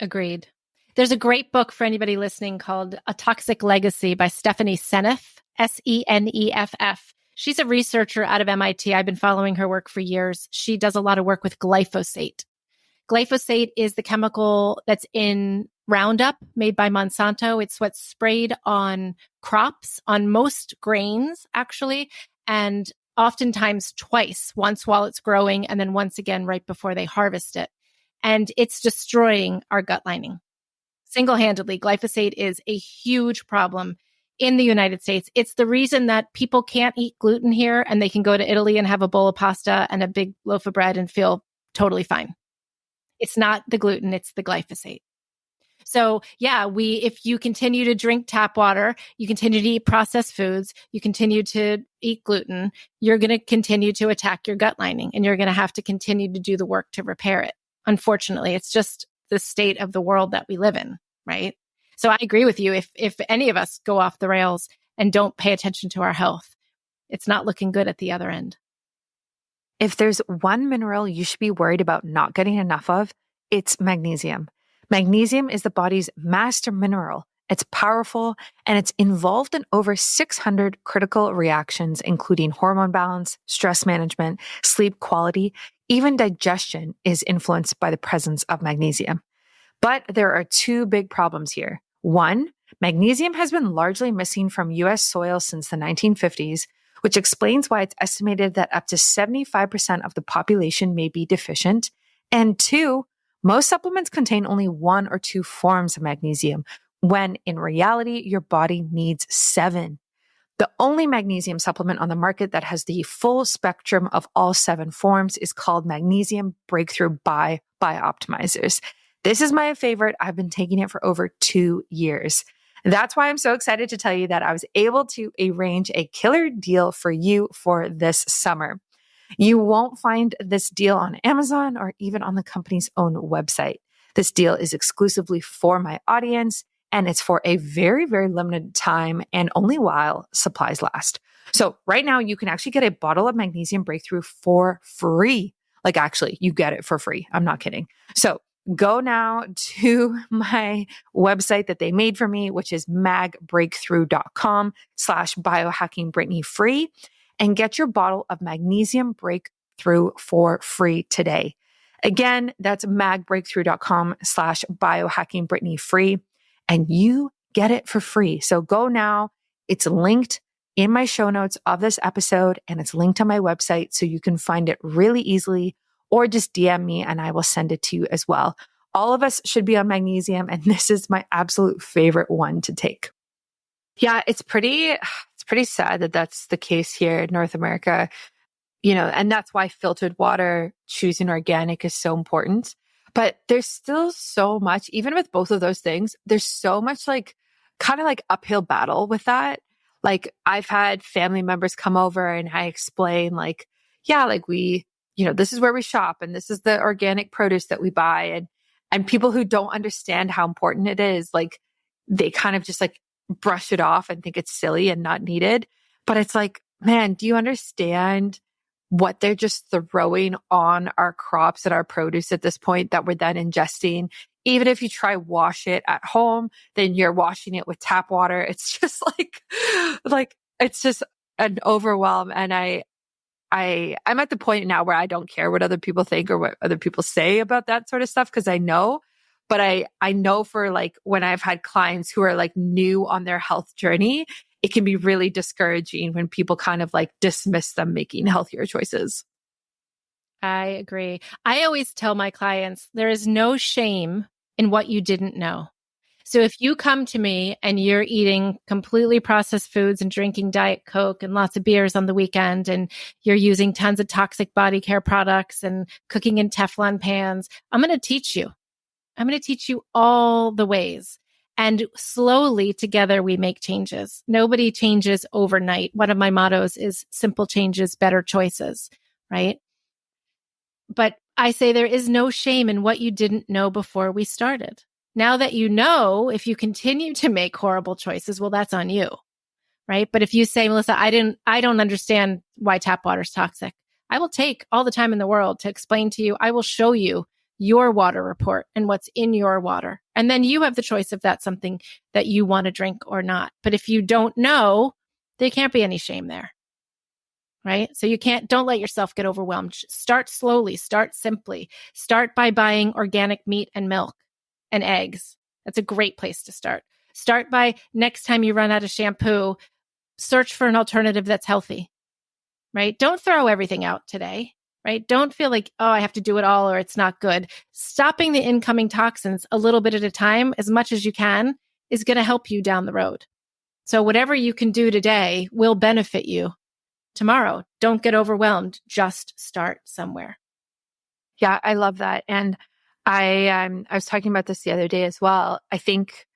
Agreed. There's a great book for anybody listening called A Toxic Legacy by Stephanie Seneff, Seneff. She's a researcher out of MIT. I've been following her work for years. She does a lot of work with glyphosate. Glyphosate is the chemical that's in Roundup made by Monsanto. It's what's sprayed on crops, on most grains, actually, and oftentimes twice, once while it's growing and then once again right before they harvest it. And it's destroying our gut lining. Single-handedly, glyphosate is a huge problem in the United States. It's the reason that people can't eat gluten here and they can go to Italy and have a bowl of pasta and a big loaf of bread and feel totally fine. It's not the gluten, it's the glyphosate. So yeah, if you continue to drink tap water, you continue to eat processed foods, you continue to eat gluten, you're going to continue to attack your gut lining and you're going to have to continue to do the work to repair it. Unfortunately, it's just the state of the world that we live in, right? So I agree with you. If any of us go off the rails and don't pay attention to our health, it's not looking good at the other end. If there's one mineral you should be worried about not getting enough of, it's magnesium. Magnesium is the body's master mineral. It's powerful and it's involved in over 600 critical reactions, including hormone balance, stress management, sleep quality, even digestion is influenced by the presence of magnesium. But there are two big problems here. One, magnesium has been largely missing from US soil since the 1950s, which explains why it's estimated that up to 75% of the population may be deficient. And two, most supplements contain only one or two forms of magnesium, when in reality, your body needs 7. The only magnesium supplement on the market that has the full spectrum of all 7 forms is called Magnesium Breakthrough by Bioptimizers. This is my favorite. I've been taking it for over 2 years. That's why I'm so excited to tell you that I was able to arrange a killer deal for you for this summer. You won't find this deal on Amazon or even on the company's own website. This deal is exclusively for my audience, and it's for a very, very limited time and only while supplies last. So right now, you can actually get a bottle of Magnesium Breakthrough for free. Like actually, you get it for free. I'm not kidding. So go now to my website that they made for me, which is magbreakthrough.com/biohackingbrittanyfree, and get your bottle of Magnesium Breakthrough for free today. Again, that's magbreakthrough.com/biohackingbrittanyfree, and you get it for free. So go now. It's linked in my show notes of this episode, and it's linked on my website so you can find it really easily, or just DM me and I will send it to you as well. All of us should be on magnesium, and this is my absolute favorite one to take. Yeah, it's pretty sad that that's the case here in North America, and that's why filtered water, choosing organic is so important. But there's still so much, even with both of those things, there's so much kind of uphill battle with that. Like I've had family members come over and I explain we, this is where we shop and this is the organic produce that we buy. And people who don't understand how important it is, they kind of just brush it off and think it's silly and not needed. But it's man, do you understand what they're just throwing on our crops and our produce at this point that we're then ingesting? Even if you try wash it at home, then you're washing it with tap water. It's just it's just an overwhelm. And I'm at the point now where I don't care what other people think or what other people say about that sort of stuff, because I know. But I know for when I've had clients who are new on their health journey, it can be really discouraging when people kind of dismiss them making healthier choices. I agree. I always tell my clients, there is no shame in what you didn't know. So if you come to me and you're eating completely processed foods and drinking Diet Coke and lots of beers on the weekend, and you're using tons of toxic body care products and cooking in Teflon pans, I'm going to teach you. I'm going to teach you all the ways. And slowly together we make changes. Nobody changes overnight. One of my mottos is simple changes, better choices, right? But I say there is no shame in what you didn't know before we started. Now that you know, if you continue to make horrible choices, well, that's on you, right? But if you say, Melissa, I don't understand why tap water is toxic, I will take all the time in the world to explain to you. I will show you your water report and what's in your water. And then you have the choice if that's something that you want to drink or not. But if you don't know, there can't be any shame there, right? So don't let yourself get overwhelmed. Start slowly, start simply. Start by buying organic meat and milk and eggs. That's a great place to start. Start by next time you run out of shampoo, search for an alternative that's healthy, right? Don't throw everything out today, right? Don't feel like, oh, I have to do it all or it's not good. Stopping the incoming toxins a little bit at a time, as much as you can, is going to help you down the road. So whatever you can do today will benefit you tomorrow. Don't get overwhelmed. Just start somewhere. Yeah, I love that. And I was talking about this the other day as well. I think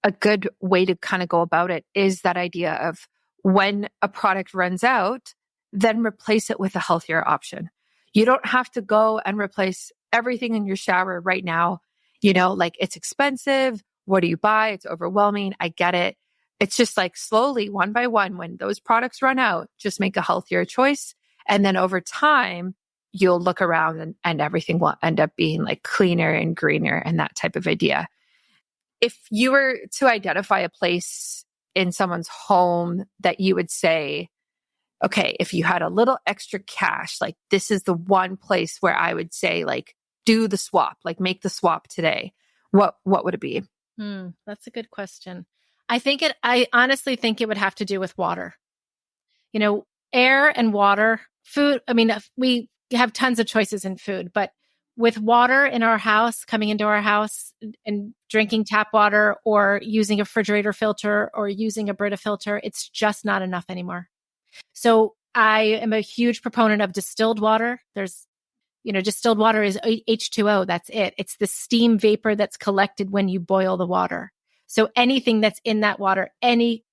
a good way to kind of go about it is that idea of when a product runs out, then replace it with a healthier option. You don't have to go and replace everything in your shower right now. Like it's expensive. What do you buy? It's overwhelming. I get it. It's just like slowly, one by one, when those products run out, just make a healthier choice. And then over time, you'll look around and everything will end up being like cleaner and greener and that type of idea. If you were to identify a place in someone's home that you would say, okay, if you had a little extra cash, like this is the one place where I would say like, do the swap, like make the swap today. What would it be? That's a good question. I honestly think it would have to do with water. Air and water, food. I mean, we have tons of choices in food, but with water in our house, coming into our house and drinking tap water or using a refrigerator filter or using a Brita filter, it's just not enough anymore. So I am a huge proponent of distilled water. Distilled water is H2O. That's it. It's the steam vapor that's collected when you boil the water. So anything that's in that water, any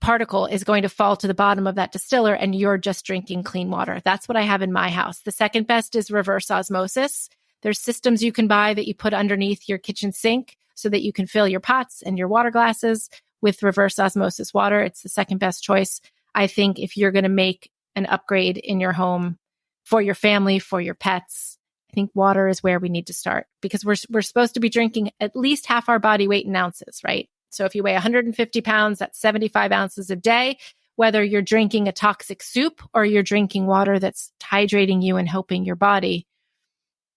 particle is going to fall to the bottom of that distiller and you're just drinking clean water. That's what I have in my house. The second best is reverse osmosis. There's systems you can buy that you put underneath your kitchen sink so that you can fill your pots and your water glasses with reverse osmosis water. It's the second best choice. I think if you're going to make an upgrade in your home for your family, for your pets, I think water is where we need to start because we're supposed to be drinking at least half our body weight in ounces, right? So if you weigh 150 pounds, that's 75 ounces a day, whether you're drinking a toxic soup or you're drinking water that's hydrating you and helping your body.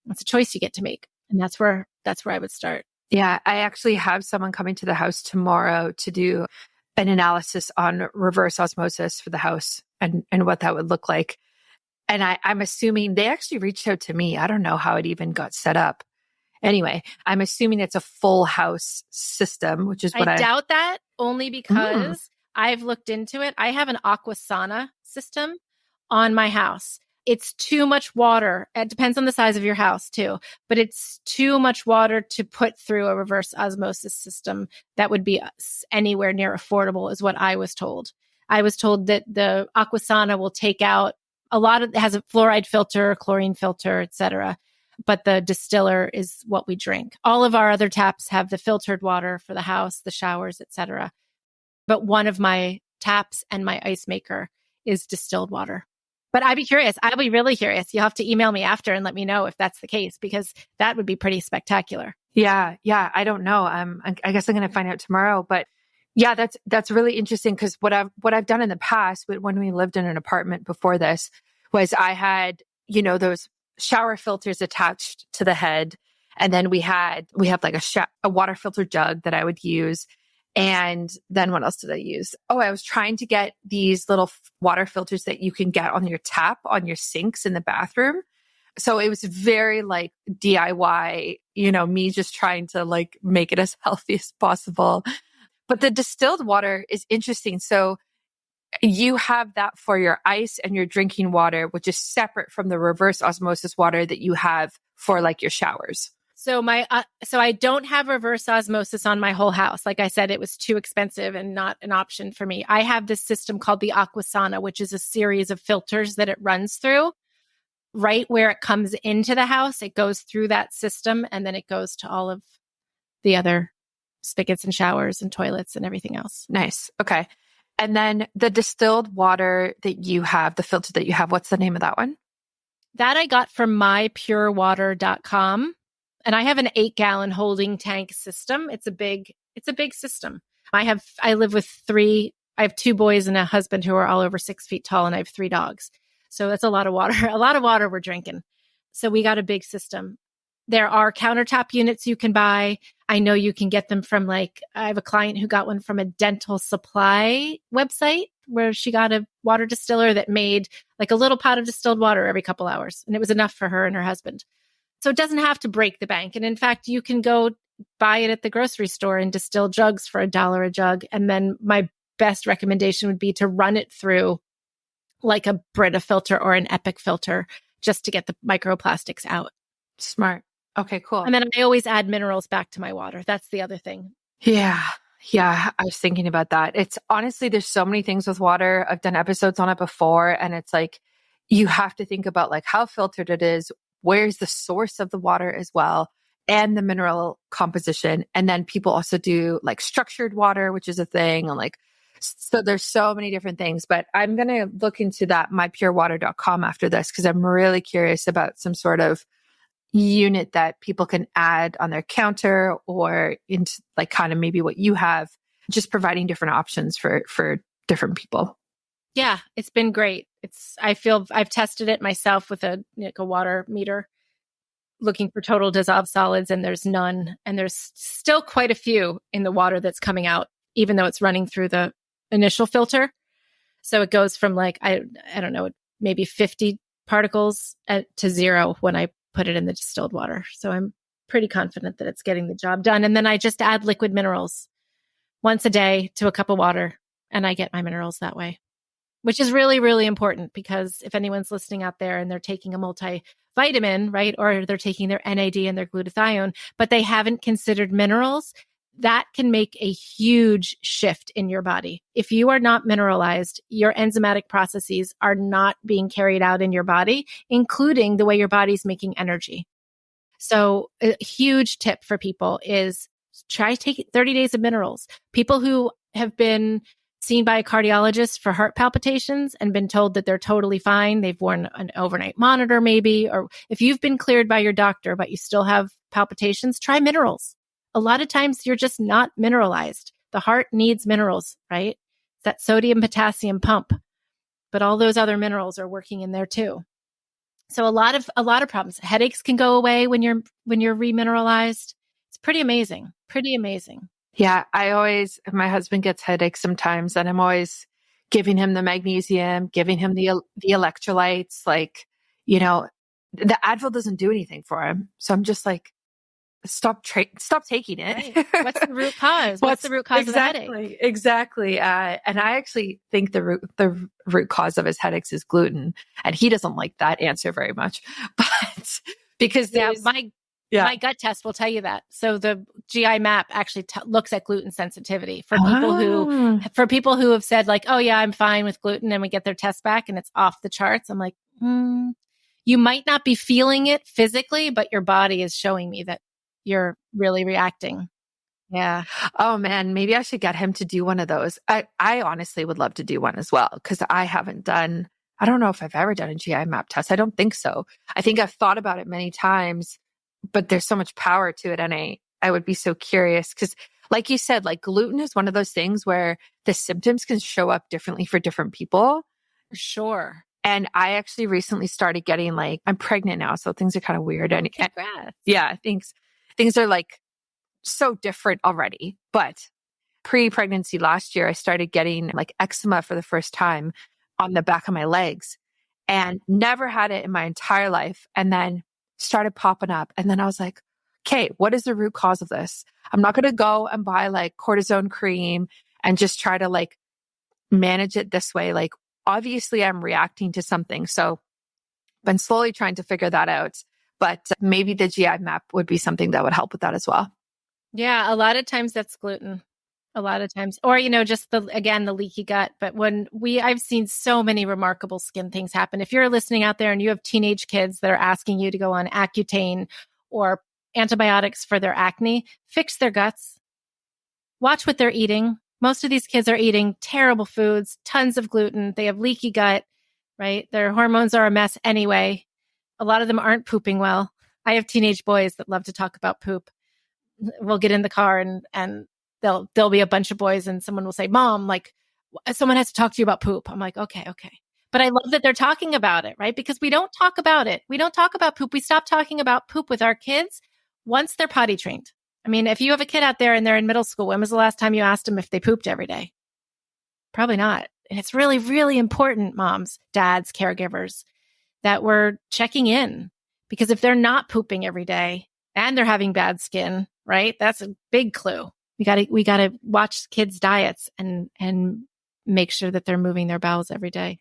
It's a choice you get to make. And that's where I would start. Yeah, I actually have someone coming to the house tomorrow to do an analysis on reverse osmosis for the house and what that would look like. And I'm assuming they actually reached out to me. I don't know how it even got set up. Anyway, I'm assuming it's a full house system, which is what I doubt that only because I've looked into it. I have an aquasana system on my house. It's too much water. It depends on the size of your house too, but it's too much water to put through a reverse osmosis system that would be anywhere near affordable is what I was told. I was told that the aquasana will take out it has a fluoride filter, chlorine filter, etc. But the distiller is what we drink. All of our other taps have the filtered water for the house, the showers, etc. But one of my taps and my ice maker is distilled water. But I'd be curious. I'll be really curious. You'll have to email me after and let me know if that's the case, because that would be pretty spectacular. Yeah. I don't know. I guess I'm going to find out tomorrow. But yeah, that's really interesting because what I've done in the past when we lived in an apartment before this was I had, those shower filters attached to the head. And then we have like a water filter jug that I would use. And then what else did I use? Oh, I was trying to get these little water filters that you can get on your tap, on your sinks in the bathroom. So it was very like DIY, me just trying to like make it as healthy as possible. But the distilled water is interesting. So you have that for your ice and your drinking water, which is separate from the reverse osmosis water that you have for like your showers. So I don't have reverse osmosis on my whole house. Like I said, it was too expensive and not an option for me. I have this system called the Aquasana, which is a series of filters that it runs through. Right where it comes into the house, it goes through that system and then it goes to all of the other spigots and showers and toilets and everything else. Nice. Okay. And then the distilled water that you have, the filter that you have, what's the name of that one? That I got from mypurewater.com. And I have an 8-gallon holding tank system. It's a big system. I have 2 boys and a husband who are all over 6 feet tall, and I have 3 dogs. So that's a lot of water. A lot of water we're drinking. So we got a big system. There are countertop units you can buy. I know you can get them from I have a client who got one from a dental supply website where she got a water distiller that made a little pot of distilled water every couple hours. And it was enough for her and her husband. So it doesn't have to break the bank. And in fact, you can go buy it at the grocery store in distilled jugs for $1 a jug. And then my best recommendation would be to run it through a Brita filter or an Epic filter just to get the microplastics out. Smart. Okay, cool. And then I always add minerals back to my water. That's the other thing. Yeah. Yeah. I was thinking about that. It's honestly, there's so many things with water. I've done episodes on it before, and it's you have to think about how filtered it is, where's the source of the water as well, and the mineral composition. And then people also do structured water, which is a thing. And so there's so many different things, but I'm going to look into that mypurewater.com after this, because I'm really curious about some sort of unit that people can add on their counter or into kind of maybe what you have, just providing different options for different people. Yeah, it's been great. I feel I've tested it myself with a water meter, looking for total dissolved solids, and there's none. And there's still quite a few in the water that's coming out, even though it's running through the initial filter. So it goes from I don't know, maybe 50 particles to 0 when I put it in the distilled water. So I'm pretty confident that it's getting the job done. And then I just add liquid minerals once a day to a cup of water, and I get my minerals that way, which is really, really important, because if anyone's listening out there and they're taking a multivitamin, right, or they're taking their NAD and their glutathione, but they haven't considered minerals, that can make a huge shift in your body. If you are not mineralized, your enzymatic processes are not being carried out in your body, including the way your body's making energy. So a huge tip for people is try taking 30 days of minerals. People who have been seen by a cardiologist for heart palpitations and been told that they're totally fine, they've worn an overnight monitor maybe, or if you've been cleared by your doctor but you still have palpitations, try minerals. A lot of times you're just not mineralized. The heart needs minerals, right? It's that sodium potassium pump, but all those other minerals are working in there too. So a lot of problems. Headaches can go away when you're remineralized. It's pretty amazing. Pretty amazing. Yeah, my husband gets headaches sometimes, and I'm always giving him the magnesium, giving him the electrolytes. The Advil doesn't do anything for him. So I'm just stop taking it. Right. What's the root cause? What's the root cause of the headache? Exactly. And I actually think the root cause of his headaches is gluten, and he doesn't like that answer very much. But because my gut test will tell you that. So the GI map actually looks at gluten sensitivity for people who have said oh yeah, I'm fine with gluten, and we get their test back and it's off the charts. I'm like, you might not be feeling it physically, but your body is showing me that you're really reacting. Yeah. Oh man, maybe I should get him to do one of those. I honestly would love to do one as well, because I don't know if I've ever done a GI map test. I don't think so. I think I've thought about it many times, but there's so much power to it. And I would be so curious, because like you said, gluten is one of those things where the symptoms can show up differently for different people. For sure. And I actually recently started getting I'm pregnant now, so things are kind of weird. And congrats. Yeah, things are so different already. But pre-pregnancy last year, I started getting eczema for the first time on the back of my legs, and never had it in my entire life. And then started popping up. And then I was like, okay, what is the root cause of this? I'm not going to go and buy cortisone cream and just try to manage it this way. Obviously I'm reacting to something. So I've been slowly trying to figure that out, but maybe the GI map would be something that would help with that as well. Yeah. A lot of times that's gluten. A lot of times, or, just the leaky gut. But I've seen so many remarkable skin things happen. If you're listening out there and you have teenage kids that are asking you to go on Accutane or antibiotics for their acne, fix their guts. Watch what they're eating. Most of these kids are eating terrible foods, tons of gluten. They have leaky gut, right? Their hormones are a mess anyway. A lot of them aren't pooping well. I have teenage boys that love to talk about poop. We'll get in the car and there'll be a bunch of boys, and someone will say, Mom, someone has to talk to you about poop. I'm like, okay. But I love that they're talking about it, right? Because we don't talk about it. We don't talk about poop. We stop talking about poop with our kids once they're potty trained. I mean, if you have a kid out there and they're in middle school, when was the last time you asked them if they pooped every day? Probably not. And it's really, really important, moms, dads, caregivers, that we're checking in. Because if they're not pooping every day and they're having bad skin, right? That's a big clue. We gotta watch kids' diets and make sure that they're moving their bowels every day.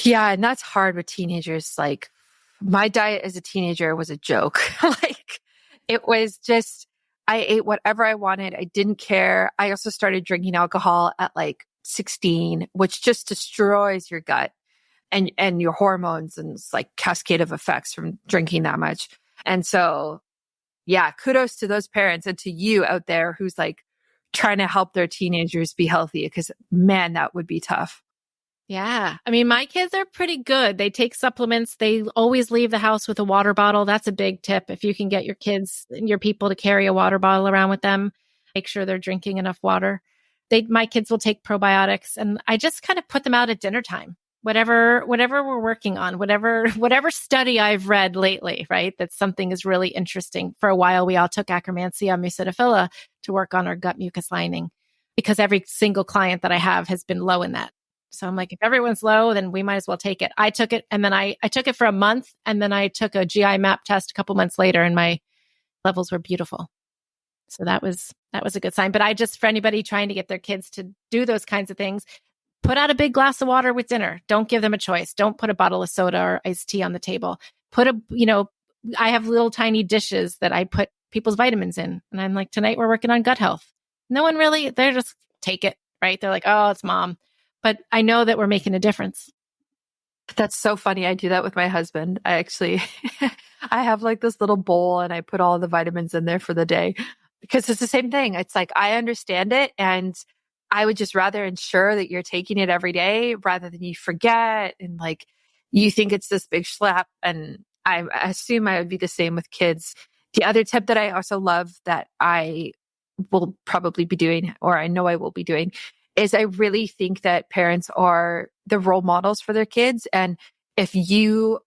Yeah. And that's hard with teenagers. Like my diet as a teenager was a joke. Like it was just, I ate whatever I wanted. I didn't care. I also started drinking alcohol at like 16, which just destroys your gut and your hormones, and it's like cascade of effects from drinking that much. And so, yeah, kudos to those parents and to you out there who's like trying to help their teenagers be healthy, because man, that would be tough. Yeah. I mean, my kids are pretty good. They take supplements. They always leave the house with a water bottle. That's a big tip. If you can get your kids and your people to carry a water bottle around with them, make sure they're drinking enough water. My kids will take probiotics, and I just kind of put them out at dinner time. Whatever we're working on, whatever study I've read lately, right? That something is really interesting. For a while, we all took Akkermansia mucidophila to work on our gut mucus lining, because every single client that I have has been low in that. So I'm like, if everyone's low, then we might as well take it. I took it, and then I took it for a month, and then I took a GI map test a couple months later, and my levels were beautiful. So that was a good sign. But for anybody trying to get their kids to do those kinds of things, put out a big glass of water with dinner. Don't give them a choice. Don't put a bottle of soda or iced tea on the table. I have little tiny dishes that I put people's vitamins in. And I'm like, tonight we're working on gut health. No one really, they're just take it, right? They're like, oh, it's mom. But I know that we're making a difference. That's so funny. I do that with my husband. I actually, I have like this little bowl and I put all the vitamins in there for the day, because it's the same thing. It's like, I understand it, and I would just rather ensure that you're taking it every day rather than you forget and like you think it's this big schlep. And I assume I would be the same with kids. The other tip that I also love that I will probably be doing, or I know I will be doing, is I really think that parents are the role models for their kids. And if you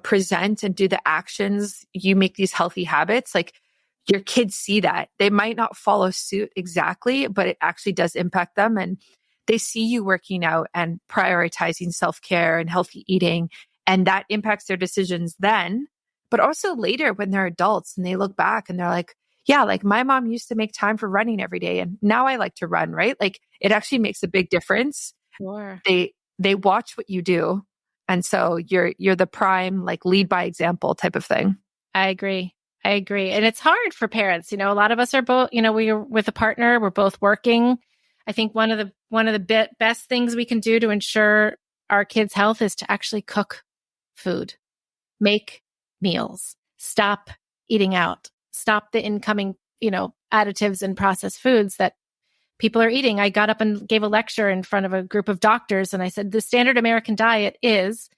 present and do the actions, you make these healthy habits, like your kids see that. They might not follow suit exactly, but it actually does impact them. And they see you working out and prioritizing self-care and healthy eating. And that impacts their decisions then, but also later when they're adults and they look back and they're like, yeah, like my mom used to make time for running every day, and now I like to run, right? Like it actually makes a big difference. Sure. They watch what you do. And so you're the prime, like lead by example type of thing. I agree. And it's hard for parents. A lot of us are both, we're with a partner, we're both working. I think one of the best things we can do to ensure our kids' health is to actually cook food, make meals, stop eating out, stop the incoming, additives and processed foods that people are eating. I got up and gave a lecture in front of a group of doctors, and I said, the standard American diet is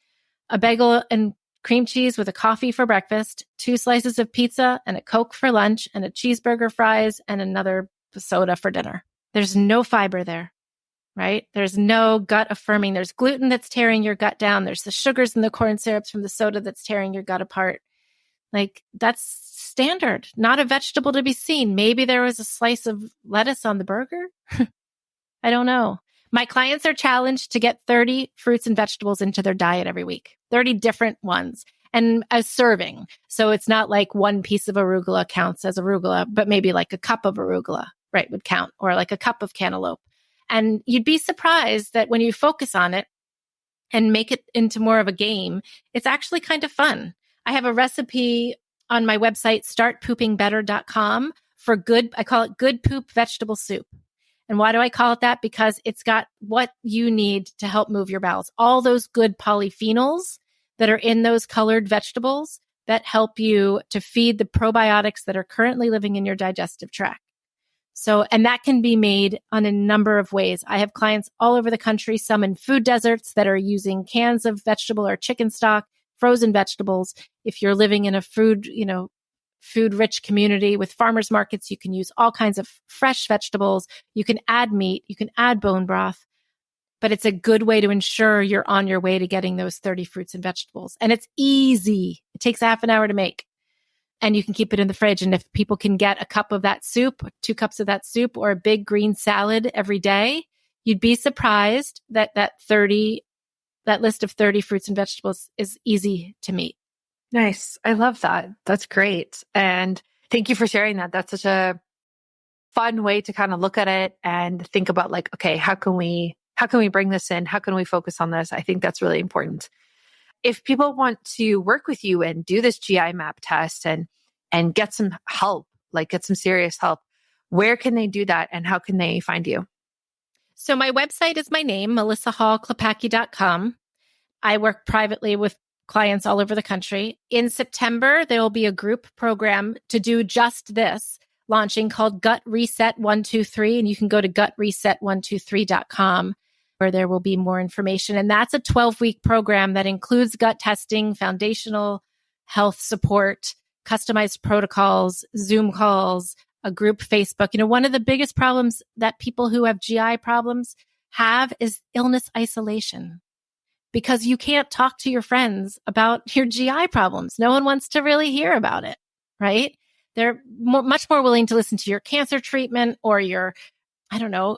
a bagel and cream cheese with a coffee for breakfast, 2 slices of pizza and a Coke for lunch, and a cheeseburger, fries, and another soda for dinner. There's no fiber there, right? There's no gut affirming. There's gluten that's tearing your gut down. There's the sugars and the corn syrups from the soda that's tearing your gut apart. Like that's standard, not a vegetable to be seen. Maybe there was a slice of lettuce on the burger. I don't know. My clients are challenged to get 30 fruits and vegetables into their diet every week, 30 different ones, and a serving. So it's not like one piece of arugula counts as arugula, but maybe like a cup of arugula, right, would count, or like a cup of cantaloupe. And you'd be surprised that when you focus on it and make it into more of a game, it's actually kind of fun. I have a recipe on my website, startpoopingbetter.com, for I call it good poop vegetable soup. And why do I call it that? Because it's got what you need to help move your bowels. All those good polyphenols that are in those colored vegetables that help you to feed the probiotics that are currently living in your digestive tract. So, and that can be made on a number of ways. I have clients all over the country, some in food deserts that are using cans of vegetable or chicken stock, frozen vegetables. If you're living in a food-rich community with farmers markets, you can use all kinds of fresh vegetables. You can add meat, you can add bone broth. but it's a good way to ensure you're on your way to getting those 30 fruits and vegetables. And it's easy. It takes half an hour to make. And you can keep it in the fridge. And if people can get a cup of that soup, 2 cups of that soup, or a big green salad every day, you'd be surprised that that list of 30 fruits and vegetables is easy to meet. Nice. I love that. That's great. And thank you for sharing that. That's such a fun way to kind of look at it and think about like, okay, how can we bring this in? How can we focus on this? I think that's really important. If people want to work with you and do this GI map test and get some help, like get some serious help, where can they do that and how can they find you? So my website is my name, melissahallklepacki.com. I work privately with clients all over the country. In September, there will be a group program to do just this, launching called Gut Reset 123. And you can go to gutreset123.com where there will be more information. And that's a 12-week program that includes gut testing, foundational health support, customized protocols, Zoom calls, a group Facebook. One of the biggest problems that people who have GI problems have is illness isolation, because you can't talk to your friends about your GI problems. No one wants to really hear about it, right? They're much more willing to listen to your cancer treatment or your,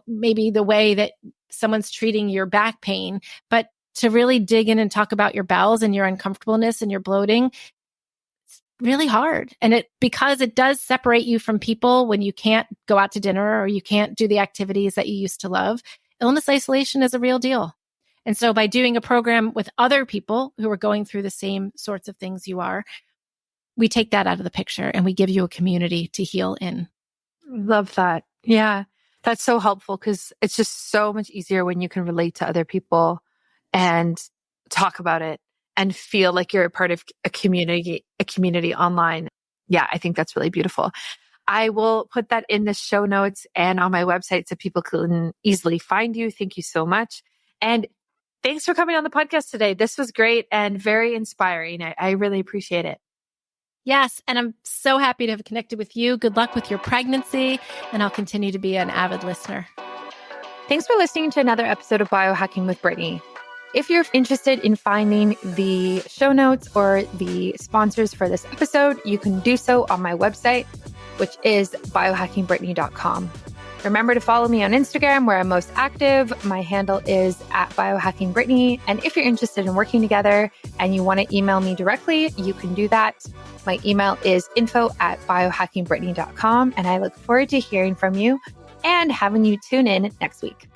maybe the way that someone's treating your back pain, but to really dig in and talk about your bowels and your uncomfortableness and your bloating, it's really hard. And because it does separate you from people when you can't go out to dinner or you can't do the activities that you used to love, illness isolation is a real deal. And so by doing a program with other people who are going through the same sorts of things you are, we take that out of the picture and we give you a community to heal in. Love that. Yeah. That's so helpful because it's just so much easier when you can relate to other people and talk about it and feel like you're a part of a community online. Yeah, I think that's really beautiful. I will put that in the show notes and on my website so people can easily find you. Thank you so much. And thanks for coming on the podcast today. This was great and very inspiring. I really appreciate it. Yes. And I'm so happy to have connected with you. Good luck with your pregnancy. And I'll continue to be an avid listener. Thanks for listening to another episode of Biohacking with Brittany. If you're interested in finding the show notes or the sponsors for this episode, you can do so on my website, which is biohackingbrittany.com. Remember to follow me on Instagram where I'm most active. My handle is @biohackingbrittany. And if you're interested in working together and you want to email me directly, you can do that. My email is info@biohackingbrittany.com. And I look forward to hearing from you and having you tune in next week.